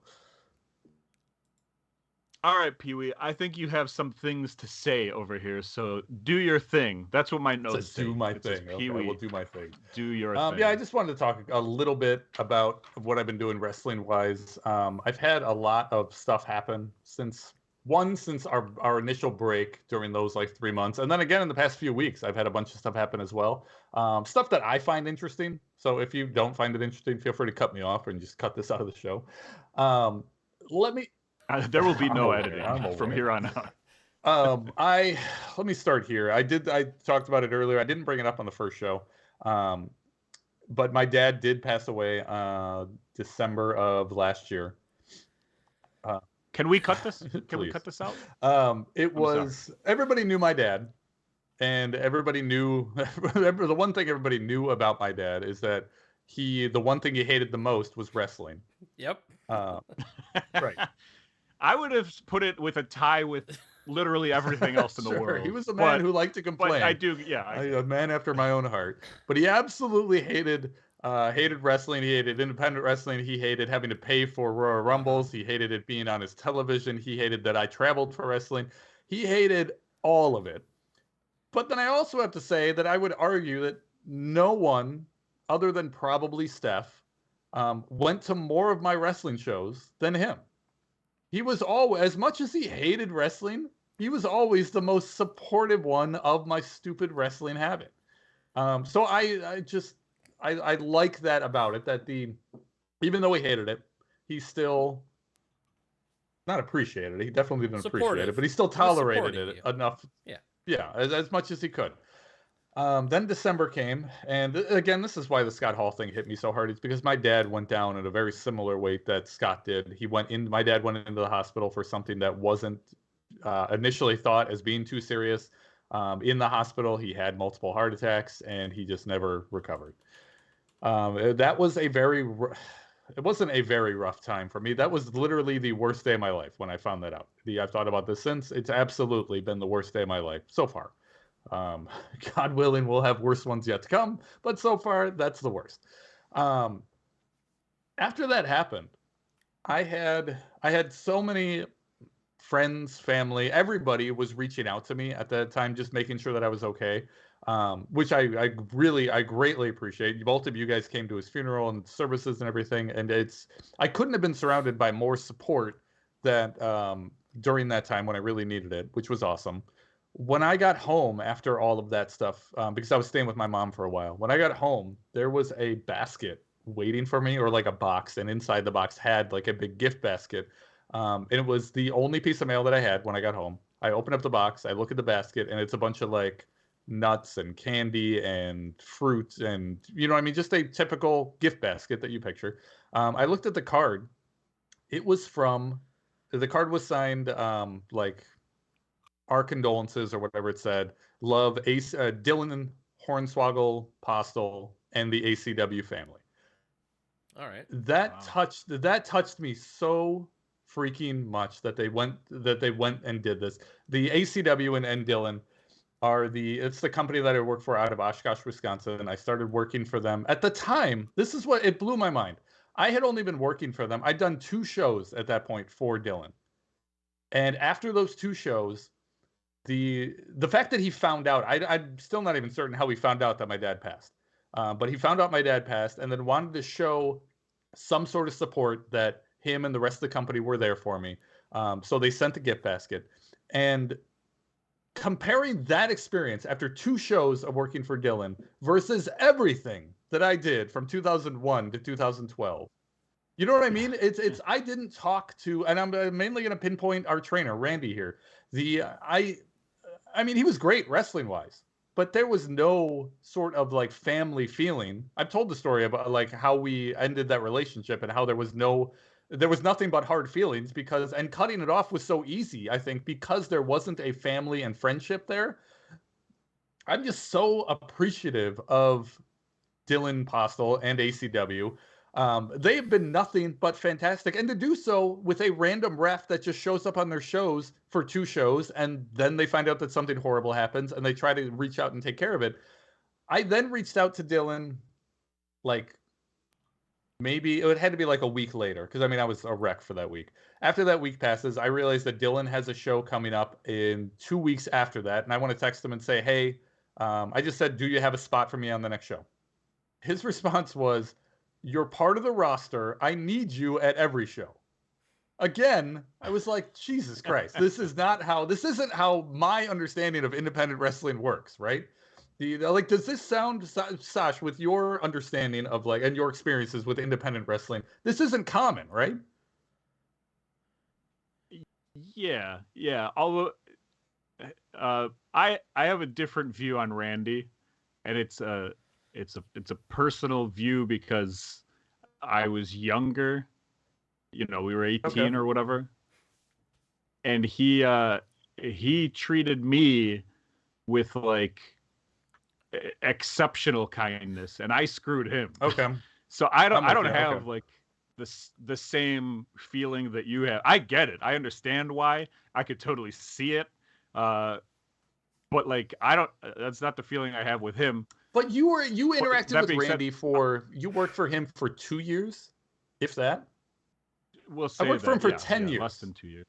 All right, Pee Wee. I think you have some things to say over here, so do your thing. That's what my It notes says say. do my It says, thing. Okay, Pee-wee, I will do my thing. do your thing. Yeah, I just wanted to talk a little bit about what I've been doing wrestling wise. I've had a lot of stuff happen since our initial break during those like 3 months, and then again in the past few weeks, I've had a bunch of stuff happen as well. Stuff that I find interesting. So if you don't find it interesting, feel free to cut me off and just cut this out of the show. Let me. There will be I'm no aware, editing I'm from aware. here on out. Let me start here. I talked about it earlier. I didn't bring it up on the first show. But my dad did pass away December of last year. Can we cut this? Can we Please. cut this out? Everybody knew my dad, and everybody knew the one thing everybody knew about my dad is that the one thing he hated the most was wrestling. Yep. Right. I would have put it with a tie with literally everything else in the Sure, world. he was a man but, who liked to complain. But I do, yeah. A man after my own heart. But he absolutely hated wrestling. He hated independent wrestling. He hated having to pay for Royal Rumbles. He hated it being on his television. He hated that I traveled for wrestling. He hated all of it. But then I also have to say that I would argue that no one, other than probably Steph, went to more of my wrestling shows than him. He was always, as much as he hated wrestling, he was always the most supportive one of my stupid wrestling habit. So I like that about it, that even though he hated it, he still not appreciated it. He definitely didn't appreciate Supportive. it, but he still He was tolerated supporting it you. enough. Yeah. Yeah, as much as he could. Then December came, and again, this is why the Scott Hall thing hit me so hard. It's because my dad went down at a very similar weight that Scott did. My dad went into the hospital for something that wasn't initially thought as being too serious. In the hospital, he had multiple heart attacks, and he just never recovered. That was it wasn't a very rough time for me. That was literally the worst day of my life when I found that out. I've thought about this since. It's absolutely been the worst day of my life so far. God willing, we'll have worse ones yet to come, but so far that's the worst. After that happened, I had so many friends, family, everybody was reaching out to me at that time, just making sure that I was okay, which I greatly appreciate. Both of you guys came to his funeral and services and everything, and I couldn't have been surrounded by more support that during that time when I really needed it, which was awesome. When I got home after all of that stuff, because I was staying with my mom for a while, when I got home, there was a basket waiting for me, or like a box, and inside the box had like a big gift basket. And it was the only piece of mail that I had when I got home. I open up the box, I look at the basket, and it's a bunch of like nuts and candy and fruit and, you know what I mean, just a typical gift basket that you picture. I looked at the card. The card was signed like our condolences or whatever it said. Love, Dylan Hornswoggle Postel and the ACW family. All right. That Wow. touched me so freaking much that they went and did this. The ACW and Dylan it's the company that I work for out of Oshkosh, Wisconsin. I started working for them at the time. This is what it blew my mind. I had only been working for them. I'd done 2 shows at that point for Dylan. And after those 2 shows, the fact that he found out, I'm still not even certain how he found out that my dad passed. But he found out my dad passed and then wanted to show some sort of support that him and the rest of the company were there for me. So they sent a gift basket. And comparing that experience after 2 shows of working for Dylan versus everything that I did from 2001 to 2012. You know what I mean? It's I didn't talk to, and I'm mainly going to pinpoint our trainer Randy here. I mean, he was great wrestling wise, but there was no sort of like family feeling. I've told the story about like how we ended that relationship and how there was nothing but hard feelings and cutting it off was so easy, I think, because there wasn't a family and friendship there. I'm just so appreciative of Dylan Postel and ACW. They have been nothing but fantastic. And to do so with a random ref that just shows up on their shows for 2 shows, and then they find out that something horrible happens, and they try to reach out and take care of it. I then reached out to Dylan, like, maybe it had to be like a week later, because I mean, I was a wreck for that week. After that week passes, I realized that Dylan has a show coming up in 2 weeks after that, and I want to text him and say, hey, I just said, do you have a spot for me on the next show? His response was, you're part of the roster. I need you at every show. Again, I was like, Jesus Christ, this isn't how my understanding of independent wrestling works, right? Does this sound, Sash, with your understanding of and your experiences with independent wrestling, this isn't common, right? Yeah. Although I have a different view on Randy, and it's a personal view because I was younger. You know, we were 18 or whatever, and he treated me with like exceptional kindness, and I screwed him. Okay. So I don't have like the same feeling that you have. I get it. I understand why. I could totally see it. But like that's not the feeling I have with him. But you interacted with Randy you worked for him for 2 years, if that. We'll say I worked for him for 10 years. Less than 2 years.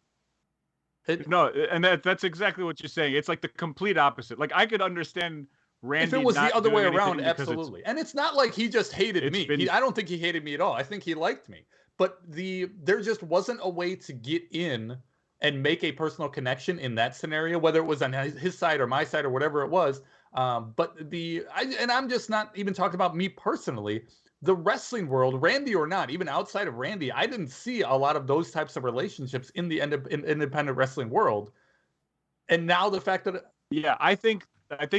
No, and that's exactly what you're saying. It's like the complete opposite. Like I could understand Randy. If it was the other way around, absolutely. And it's not like he just hated me. I don't think he hated me at all. I think he liked me. But there just wasn't a way to get in and make a personal connection in that scenario, whether it was on his side or my side or whatever it was. But I'm just not even talking about me personally. The wrestling world, Randy or not, even outside of Randy, I didn't see a lot of those types of relationships in the independent wrestling world. And now the fact that I think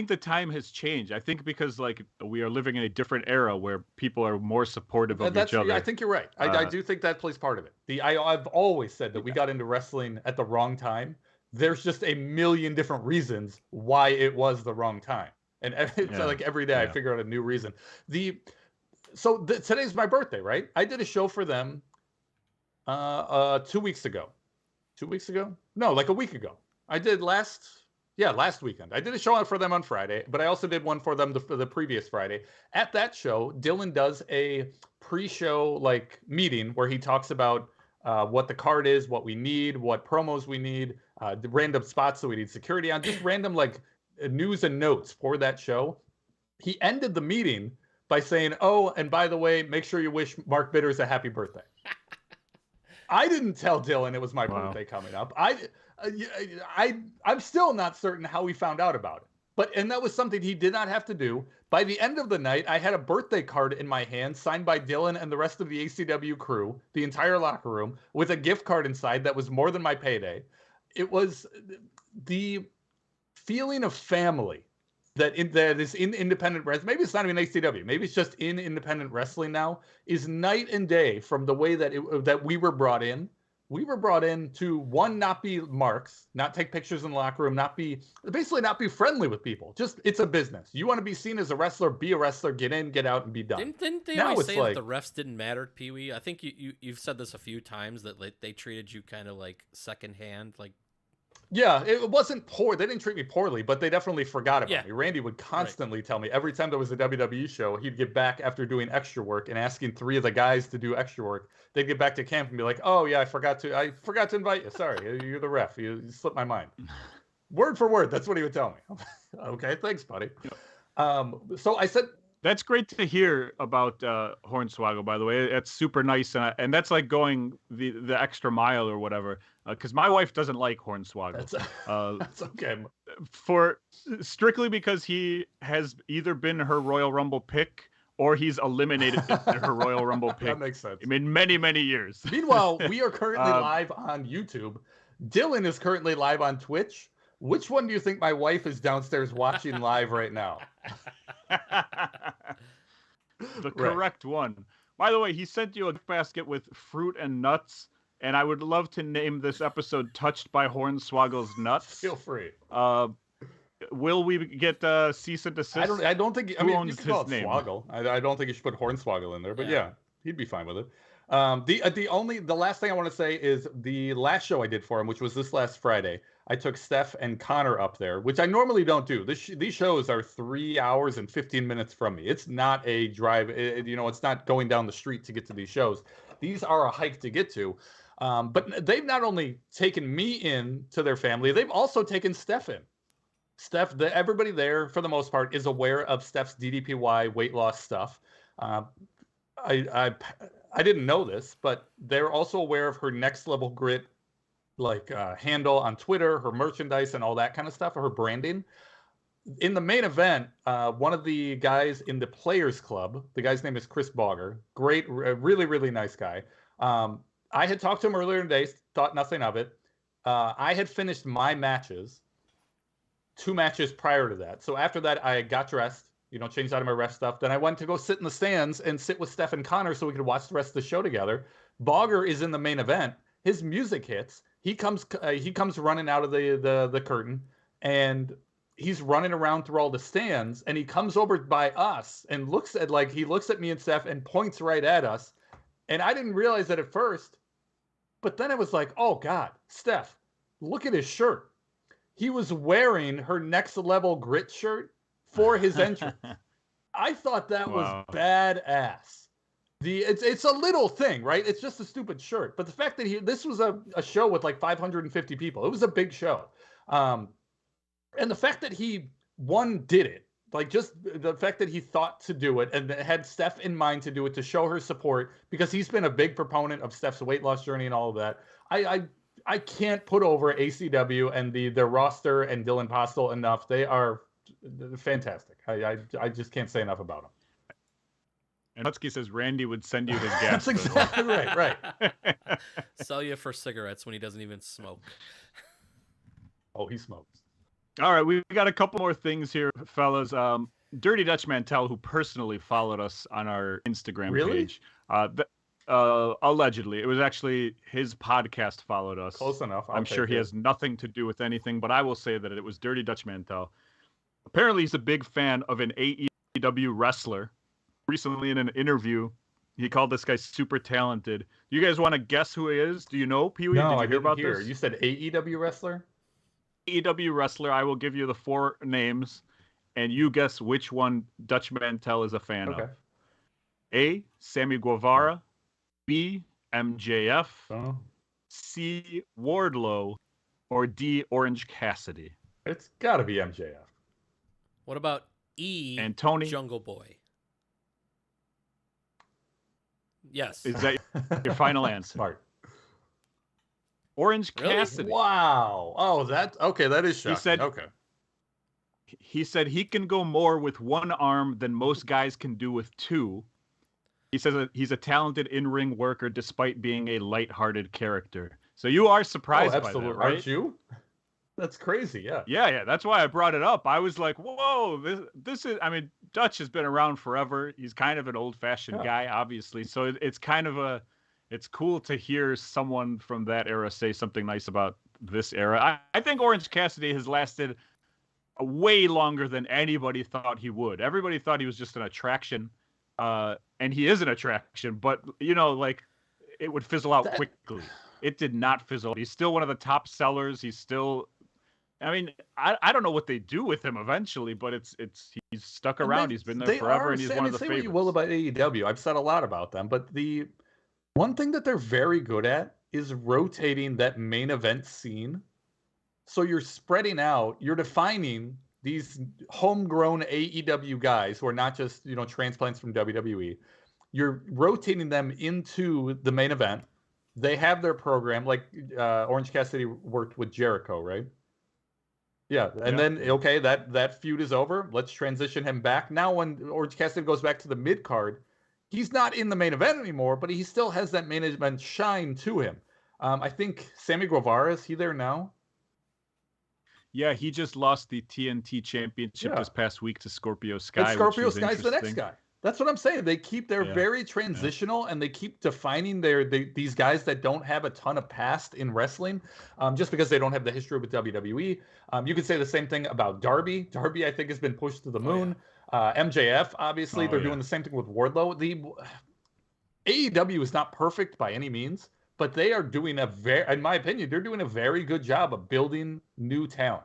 the time has changed. I think because like we are living in a different era where people are more supportive of each other. I think you're right. I do think that plays part of it. I've always said that we got into wrestling at the wrong time. There's just a million different reasons why it was the wrong time. And it's like every day I figure out a new reason. Today's my birthday, right? I did a show for them 2 weeks ago. 2 weeks ago? No, like a week ago. I did last weekend. I did a show for them on Friday, but I also did one for them the previous Friday. At that show, Dylan does a pre-show meeting where he talks about what the card is, what we need, what promos we need, the random spots that we need security on, just random news and notes for that show. He ended the meeting by saying, oh, and by the way, make sure you wish Mark Bitters a happy birthday. I didn't tell Dylan it was my birthday coming up. I'm still not certain how he found out about it. And that was something he did not have to do. By the end of the night, I had a birthday card in my hand signed by Dylan and the rest of the ACW crew, the entire locker room, with a gift card inside that was more than my payday. It was the feeling of family that is in independent wrestling. Maybe it's not even ACW. Maybe it's just in independent wrestling now, is night and day from the way that we were brought in we were brought in to, one, not be marks, not take pictures in the locker room, not be friendly with people. Just, it's a business. You want to be seen as a wrestler, be a wrestler, get in, get out, and be done. Didn't they Now always it's say like- that the refs didn't matter, Pee Wee? I think you've said this a few times, that they treated you kind of like secondhand, like. Yeah, it wasn't poor. They didn't treat me poorly, but they definitely forgot about Yeah. me. Randy would constantly tell me every time there was a WWE show, he'd get back after doing extra work and asking 3 of the guys to do extra work. They'd get back to camp and be like, "Oh yeah, I forgot to invite you. Sorry, you're the ref. You slipped my mind." Word for word, that's what he would tell me. Okay, thanks, buddy. So I said, That's great to hear about Hornswoggle, by the way. It's super nice, and that's like going the extra mile or whatever. Because my wife doesn't like Hornswoggle. that's okay. For strictly because he has either been her Royal Rumble pick or he's eliminated her Royal Rumble pick That makes sense. in many years. Meanwhile, we are currently live on YouTube. Dylan is currently live on Twitch. Which one do you think my wife is downstairs watching live right now? The correct one. By the way, he sent you a gift basket with fruit and nuts, and I would love to name this episode "Touched by Hornswoggle's Nuts." Feel free. Will we get cease and desist? I don't think. I Who mean, you owns can call it his name? Swoggle. I don't think you should put Hornswoggle in there, but Yeah. yeah, he'd be fine with it. The last thing I want to say is the last show I did for him, which was this last Friday. I took Steph and Connor up there, which I normally don't do. These shows are 3 hours and 15 minutes from me. It's not a drive. It's not going down the street to get to these shows. These are a hike to get to. But they've not only taken me in to their family, they've also taken Steph in. Everybody there, for the most part, is aware of Steph's DDPY weight loss stuff. I didn't know this, but they're also aware of her Next Level Grit handle on Twitter, her merchandise, and all that kind of stuff, her branding. In the main event, one of the guys in the Players Club, the guy's name is Chris Bogger, great, really, really nice guy. I had talked to him earlier in the day, thought nothing of it. I had finished my matches, 2 matches prior to that. So after that, I got dressed, changed out of my ref stuff. Then I went to go sit in the stands and sit with Steph and Connor so we could watch the rest of the show together. Bogger is in the main event. His music hits. He comes running out of the curtain, and he's running around through all the stands, and he comes over by us and looks at me and Steph and points right at us. And I didn't realize that at first, but then it was like, oh God, Steph, look at his shirt. He was wearing her Next Level Grit shirt for his entrance. I thought that Wow. was badass. It's a little thing, right? It's just a stupid shirt. But the fact that this was a show with like 550 people. It was a big show. And the fact that he did it, like just the fact that he thought to do it and had Steph in mind to do it, to show her support, because he's been a big proponent of Steph's weight loss journey and all of that. I can't put over ACW and their roster and Dylan Postel enough. They are fantastic. I just can't say enough about them. And Hutski says Randy would send you his gas. That's exactly right. Sell you for cigarettes when he doesn't even smoke. Oh, he smokes. All right, we got a couple more things here, fellas. Dirty Dutch Mantel, who personally followed us on our Instagram Really? page. Allegedly. It was actually his podcast followed us. Close enough. I'm sure he has nothing to do with anything, but I will say that it was Dirty Dutch Mantel. Apparently, he's a big fan of an AEW wrestler. Recently, in an interview, he called this guy super talented. You guys want to guess who he is? Do you know, Pee Wee? No, Did you I hear didn't about hear. this? You said AEW wrestler? AEW wrestler. I will give you the 4 names, and you guess which one Dutch Mantel is a fan Okay. of. A. Sammy Guevara. B. MJF. Oh, C. Wardlow. Or D. Orange Cassidy. it's got to be MJF. What about E? And Tony, Jungle Boy. Yes. is that your final answer? Smart. Orange Really? Cassidy. Wow. Oh, that is shocking. said- okay. He said he can go more with 1 arm than most guys can do with 2. He says that he's a talented in-ring worker despite being a light-hearted character. So you are surprised by that, absolutely. right? Aren't you? That's crazy. Yeah. Yeah. That's why I brought it up. I was like, whoa, this is, I mean, Dutch has been around forever. He's kind of an old-fashioned Yeah. guy, obviously. So it's kind of it's cool to hear someone from that era say something nice about this era. I think Orange Cassidy has lasted way longer than anybody thought he would. Everybody thought he was just an attraction, and he is an attraction, but like it would fizzle out quickly. It did not fizzle. He's still one of the top sellers. He's still, I mean, I don't know what they do with him eventually, but he's stuck around. He's been there forever, and he's one of the favorites. Say what you will about AEW. I've said a lot about them, but the one thing that they're very good at is rotating that main event scene. So you're spreading out, you're defining these homegrown AEW guys who are not just, transplants from WWE. You're rotating them into the main event. They have their program, like Orange Cassidy worked with Jericho, right? Yeah, and then, okay, that feud is over. Let's transition him back. Now when Orange Cassidy goes back to the mid-card, he's not in the main event anymore, but he still has that main event shine to him. I think Sammy Guevara, is he there now? Yeah, he just lost the TNT championship this past week to Scorpio Sky. And Scorpio Sky's the next guy. That's what I'm saying. They keep very transitional, and they keep defining these guys that don't have a ton of past in wrestling, just because they don't have the history with WWE. You could say the same thing about Darby. Darby, I think, has been pushed to the moon. MJF, obviously, they're doing the same thing with Wardlow. The AEW is not perfect by any means, but they are doing in my opinion, they're doing a very good job of building new talent.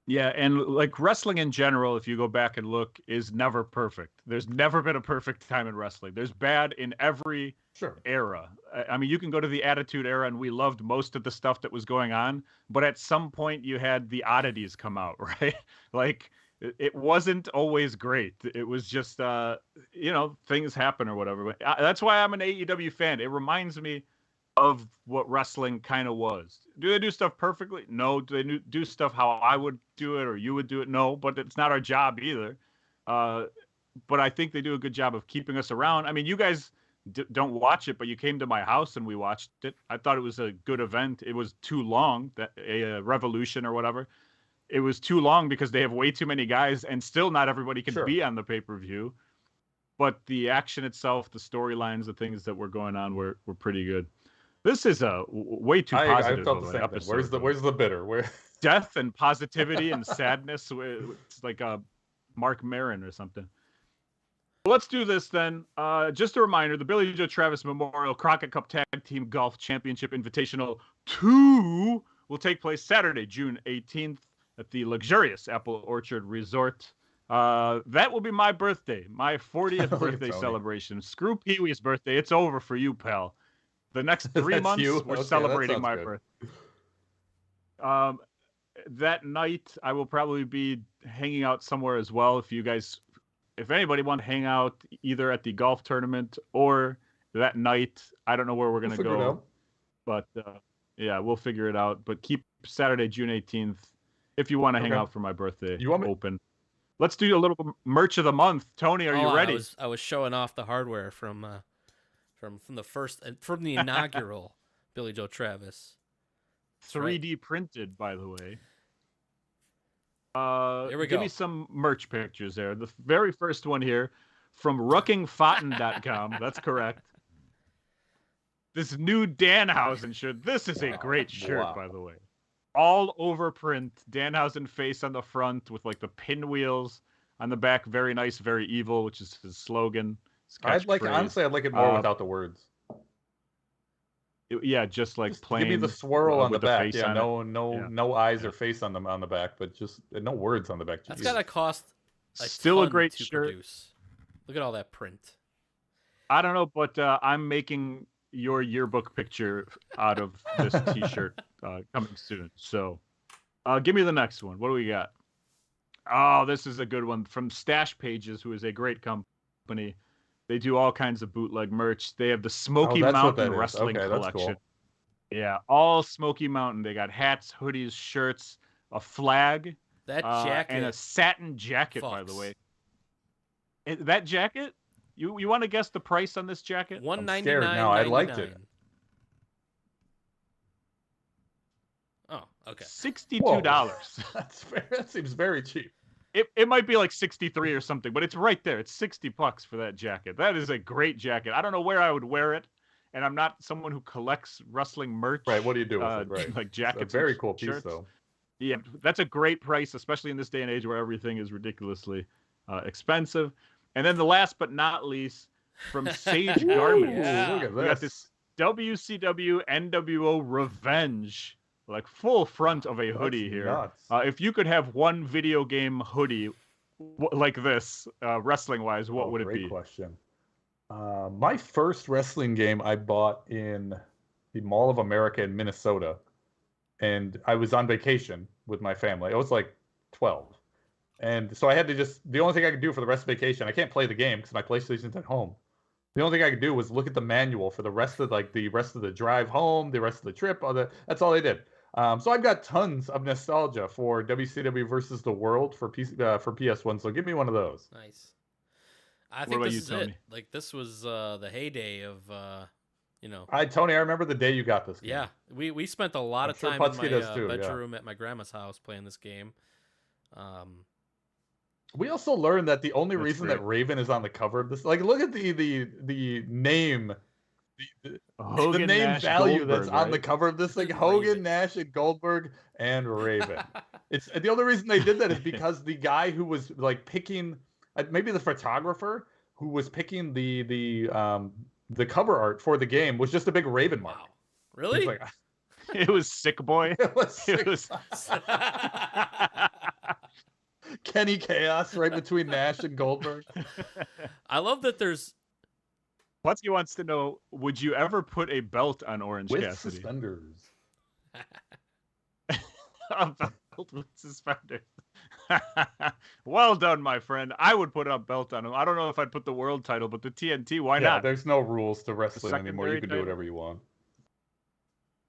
Yeah, and like wrestling in general, if you go back and look, is never perfect. There's never been a perfect time in wrestling. There's bad in every era. I mean, you can go to the Attitude Era, and we loved most of the stuff that was going on, but at some point you had the oddities come out, right? Like, it wasn't always great. It was just, things happen or whatever. But that's why I'm an AEW fan. It reminds me of what wrestling kind of was. Do they do stuff perfectly? No. Do they do stuff how I would do it or you would do it? No, but it's not our job either. But I think they do a good job of keeping us around. I mean, you guys don't watch it, but you came to my house and we watched it. I thought it was a good event. It was too long, a Revolution or whatever. It was too long because they have way too many guys, and still not everybody can be on the pay-per-view. But the action itself, the storylines, the things that were going on were pretty good. This is a way too positive. I felt the same thing. Where's the bitter? Where death and positivity and sadness? It's like a Mark Maron or something. Let's do this then. Just a reminder: the Billy Joe Travis Memorial Crockett Cup Tag Team Golf Championship Invitational 2 will take place Saturday, June 18th at the luxurious Apple Orchard Resort. That will be my birthday, my 40th birthday celebration. Screw Pee Wee's birthday; it's over for you, pal. The next 3 months, we're celebrating my birthday. That night, I will probably be hanging out somewhere as well. If anybody want to hang out either at the golf tournament or that night, I don't know where we're going to go. But we'll figure it out. But keep Saturday, June 18th, if you want to hang out for my birthday, open. Let's do a little merch of the month. Tony, are you ready? I was showing off the hardware from the inaugural Billy Joe Travis. 3D printed, by the way. Here we go. Give me some merch pictures there. The very first one here from ruckingfountain.com. That's correct. This new Danhausen shirt. This is a great shirt, by the way. All over print. Danhausen face on the front with like the pinwheels on the back. Very nice, very evil, which is his slogan. Honestly, I'd like it more without the words. Just like plain. Give me the swirl on the back. Yeah, no eyes or face on the back, but just no words on the back. That's gotta cost still a great to shirt. Produce. Look at all that print. I don't know, but I'm making your yearbook picture out of this T-shirt coming soon. So, give me the next one. What do we got? Oh, this is a good one from Stash Pages, who is a great company. They do all kinds of bootleg merch. They have the Smoky Mountain Wrestling Collection. Cool. Yeah, all Smoky Mountain. They got hats, hoodies, shirts, a flag, that jacket, and a satin jacket. By the way, that jacket. You want to guess the price on this jacket? $199. No, I liked it. Oh, okay. $62. That's fair. That seems very cheap. It might be like 63 or something, but it's right there. It's $60 for that jacket. That is a great jacket. I don't know where I would wear it, and I'm not someone who collects wrestling merch. Right. What do you do with it? Right. Like It's jackets. a very and cool piece, shirts. though. Yeah, that's a great price, especially in this day and age where everything is ridiculously expensive. And then the last but not least, from Sage Garments, Yeah. Look at we got this. this WCW NWO Revenge, like full front of a hoodie That's here. nuts. If you could have one video game hoodie like this, wrestling-wise, what would it Great be? question. My first wrestling game I bought in the Mall of America in Minnesota, and I was on vacation with my family. I was like 12. And so I had to the only thing I could do for the rest of vacation, I can't play the game because my PlayStation's at home. The only thing I could do was look at the manual for the rest of the drive home, the rest of the trip. That's all I did. So I've got tons of nostalgia for WCW versus the World for PS1. So give me one of those. Nice. I What think about this you, is Tony? it. Like this was the heyday of you know. Tony, I remember the day you got this game. Yeah, we spent a lot I'm of sure time in Putski my does too, yeah. bedroom at my grandma's house playing this game. We also learned that the only That's reason great. that Raven is on the cover of this, like, look at the name, the Hogan, name Nash, value that's Goldberg, on the right? cover of this thing: Raven. Hogan, Nash, and Goldberg, and Raven. It's the only reason they did that is because the guy who was like picking, maybe the photographer who was picking the cover art for the game was just a big Raven mark. Wow. He's Really? like, It was Sick Boy. it was It was. Kenny Chaos right between Nash and Goldberg. I love that there's Putski wants to know: would you ever put a belt on Orange With Cassidy? suspenders. A belt with suspenders. Well done, my friend. I would put a belt on him. I don't know if I'd put the world title, but the TNT, why Yeah, not? there's no rules to wrestling anymore. You secondary can do title. whatever you want.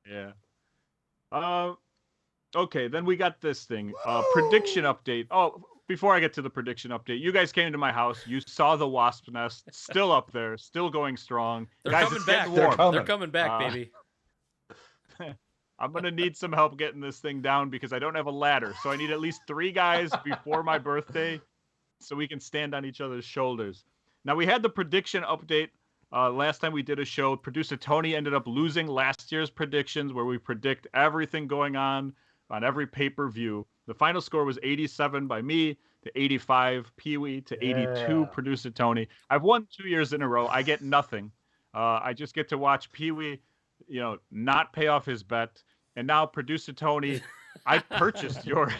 Yeah. Okay, then we got this thing. Prediction update. Oh, before I get to the prediction update, you guys came to my house. You saw the wasp nest, still up there, still going strong. they're Guys, coming it's back. getting They're warm. coming. They're coming back, Uh, baby. I'm gonna need some help getting this thing down because I don't have a ladder. So I need at least 3 guys before my birthday, so we can stand on each other's shoulders. Now we had the prediction update. Last time we did a show, producer Tony ended up losing last year's predictions where we predict everything going on every pay-per-view. The final score was 87 by me to 85 Pee-wee to 82 Yeah. producer Tony. I've won 2 years in a row. I get nothing. I just get to watch Pee-wee, not pay off his bet. And now producer Tony, I purchased your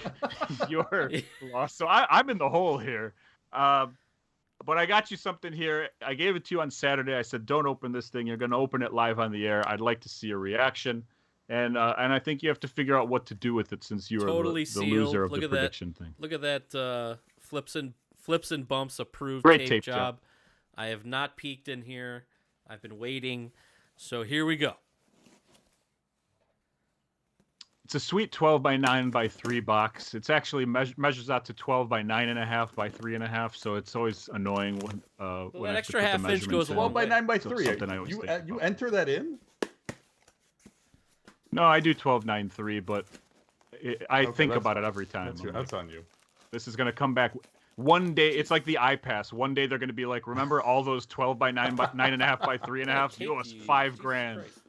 loss, so I'm in the hole here. But I got you something here. I gave it to you on Saturday. I said, don't open this thing. You're going to open it live on the air. I'd like to see a reaction. And I think you have to figure out what to do with it since you Totally are the sealed. loser of Look the at that. prediction thing. Look at that flips and bumps approved Great tape tape job. job. I have not peeked in here. I've been waiting. So here we go. It's a sweet 12 by 9 by 3 box. It's actually measures out to 12 by 9.5 by 3.5. So it's always annoying when that I have to extra put the half inch measurements goes a in. long 12 by way. 9 by So 3. something I always You think you about. enter that in? No, I do 12 9 3, but I Okay, think that's- about it every time. That's, I'm like, that's on you. this is going to come back one day. It's like the iPass. One day they're going to be like, remember all those 12 by 9 by 9.5 by 3.5? You owe us Tape, $5 Jesus grand. Christ.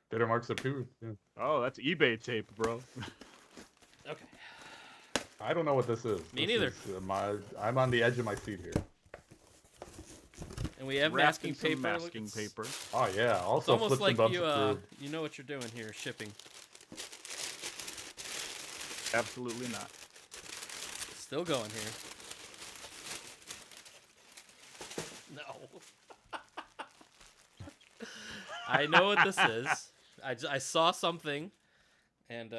Bitter marks approved. Yeah. Oh, that's eBay tape, bro. Okay. I don't know what this is. Me This neither. is, I'm on the edge of my seat here. And we have Wrapped in masking some paper. Look, masking it's- paper. Oh yeah. It's Also almost flips like and bumps you approved. you know what you're doing here, shipping. Absolutely not. Still going here. No. I know what this is. I saw something, and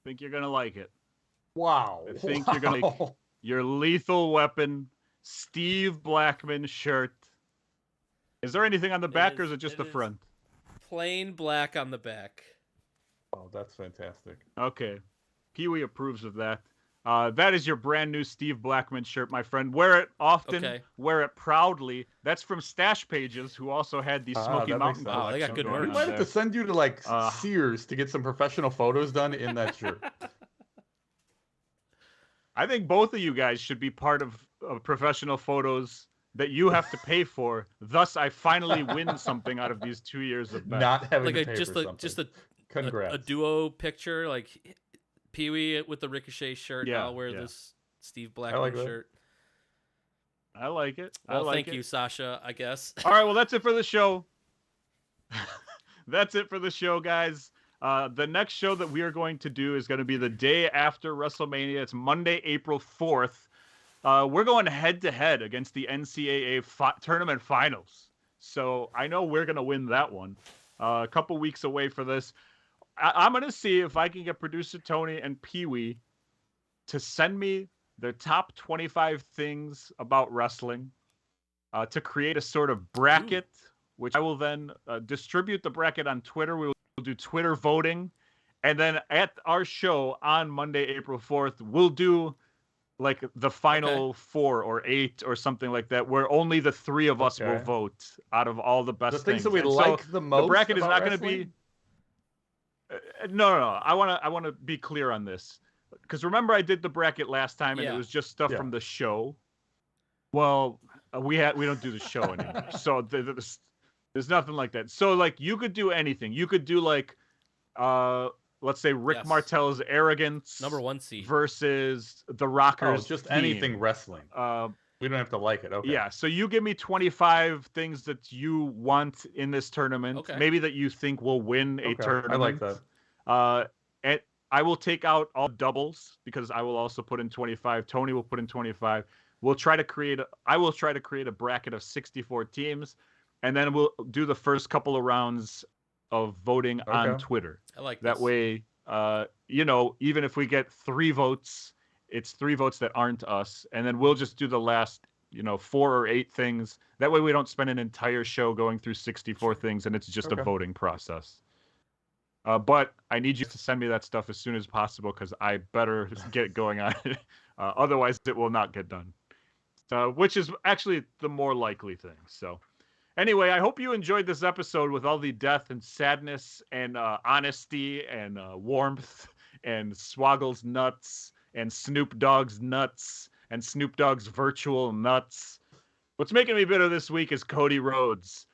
Think you're going to like it. Wow. I think you're gonna Wow. Your Lethal Weapon Steve Blackman shirt. Is there anything on the back or is it just the is front? plain black on the back. Oh, that's fantastic. Okay. Pee-wee approves of that. That is your brand new Steve Blackman shirt, my friend. Wear it often. Okay. Wear it proudly. That's from Stash Pages, who also had the Smoky that Mountain makes sense. Wow, they got collection good going We merch. might on have to there. send you to like Uh, Sears to get some professional photos done in that shirt. I think both of you guys should be part of professional photos that you have to pay for. Thus, I finally win something out of these 2 years of bets. Not having Like to a pay just for a something. just a Congrats. a duo picture, like Pee Wee with the Ricochet shirt. Yeah, I'll wear yeah. this Steve Blackman like that. shirt. I like it. I Well, like thank it. you, Sasha. I guess. All right, well, that's it for the show. That's it for the show, guys. The next show that we are going to do is going to be the day after WrestleMania. It's Monday, April 4th. We're going head-to-head against the NCAA tournament finals. So I know we're going to win that one. A couple weeks away for this. I'm going to see if I can get producer Tony and Pee-wee to send me their top 25 things about wrestling, to create a sort of bracket, which I will then distribute the bracket on Twitter. We will do Twitter voting. And then at our show on Monday, April 4th, we'll do like the final 4 or 8 or something like that, where only the 3 of us will Okay. vote out of all the best The things that we And so like the most. the bracket is about not going to be. wrestling? No. I want to be clear on this, because remember I did the bracket last time and Yeah. it was just stuff Yeah. from the show. Well, we don't do the show anymore, so there's nothing like that. So like you could do anything. You could do like, let's say Rick Yes. Martel's Arrogance Number 1 seed. versus the Oh, Rockers. just theme. anything wrestling. We don't have to like it. Okay. Yeah, so you give me 25 things that you want in this tournament, Okay. maybe that you think will win a Okay, tournament. I like that. And I will take out all doubles because I will also put in 25. Tony will put in 25. I will try to create a bracket of 64 teams, and then we'll do the first couple of rounds of voting on Okay. Twitter. I like That this. way, even if we get 3 votes, it's 3 votes that aren't us, and then we'll just do the last, 4 or 8 things. That way we don't spend an entire show going through 64 things, and it's just Okay. a voting process. But I need you to send me that stuff as soon as possible, because I better get going on it. Otherwise, it will not get done. Which is actually the more likely thing. So anyway, I hope you enjoyed this episode with all the death and sadness and honesty and warmth and Swoggle's nuts and Snoop Dogg's nuts and Snoop Dogg's virtual nuts. What's making me bitter this week is Cody Rhodes.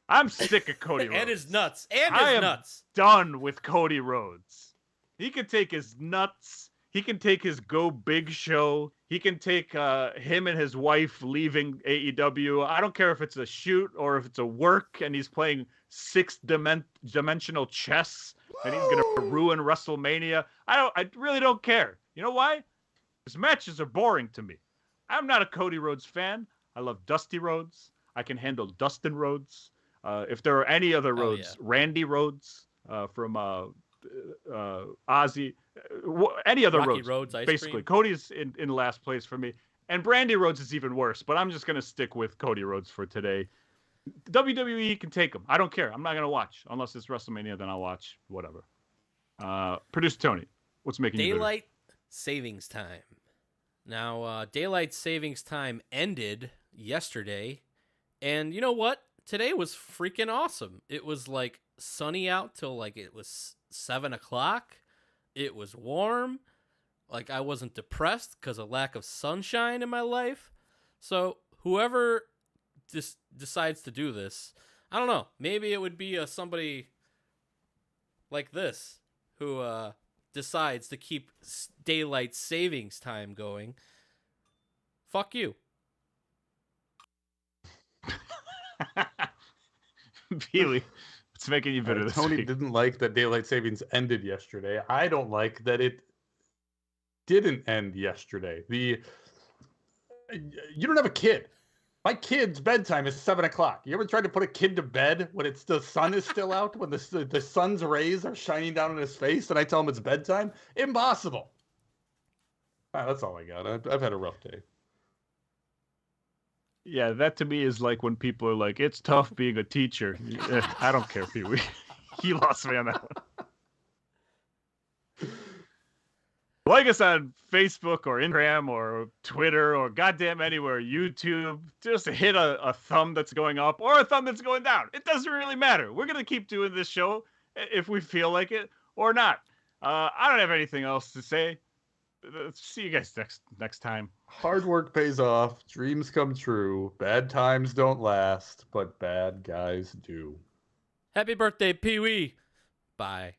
I'm sick of Cody Rhodes. And his nuts. And I his am nuts. done with Cody Rhodes. He can take his nuts. He can take his Go Big show. He can take him and his wife leaving AEW. I don't care if it's a shoot or if it's a work and he's playing 6-dimensional chess and he's going to ruin WrestleMania. I really don't care. You know why? His matches are boring to me. I'm not a Cody Rhodes fan. I love Dusty Rhodes. I can handle Dustin Rhodes. If there are any other Oh, Rhodes, yeah. Randy Rhodes from Ozzy, any other Rocky Rhodes. Roads ice Basically, cream. Cody's in last place for me. And Brandy Rhodes is even worse, but I'm just going to stick with Cody Rhodes for today. WWE can take him. I don't care. I'm not going to watch. Unless it's WrestleMania, then I'll watch. Whatever. Producer Tony, what's making you bitter? Daylight savings time. Now, daylight savings time ended yesterday, and you know what? Today was freaking awesome. It was like sunny out till like it was 7 o'clock. It was warm. Like I wasn't depressed because of lack of sunshine in my life. So whoever decides to do this, I don't know. Maybe it would be somebody like this who decides to keep daylight savings time going. Fuck you. Peely, what's making you bitter this Tony week? didn't like that daylight savings ended yesterday. I don't like that it didn't end yesterday. You don't have a kid. My kid's bedtime is 7 o'clock. You ever tried to put a kid to bed when the sun is still out, when the sun's rays are shining down on his face, and I tell him it's bedtime? Impossible. That's all I got. I've had a rough day. Yeah, that to me is like when people are like, it's tough being a teacher. I don't care, Pee-wee. He lost me on that one. Like us on Facebook or Instagram or Twitter or goddamn anywhere, YouTube. Just hit a thumb that's going up or a thumb that's going down. It doesn't really matter. We're going to keep doing this show if we feel like it or not. I don't have anything else to say. See you guys next time. Hard work pays off. Dreams come true. Bad times don't last, but bad guys do. Happy birthday, Pee Wee. Bye.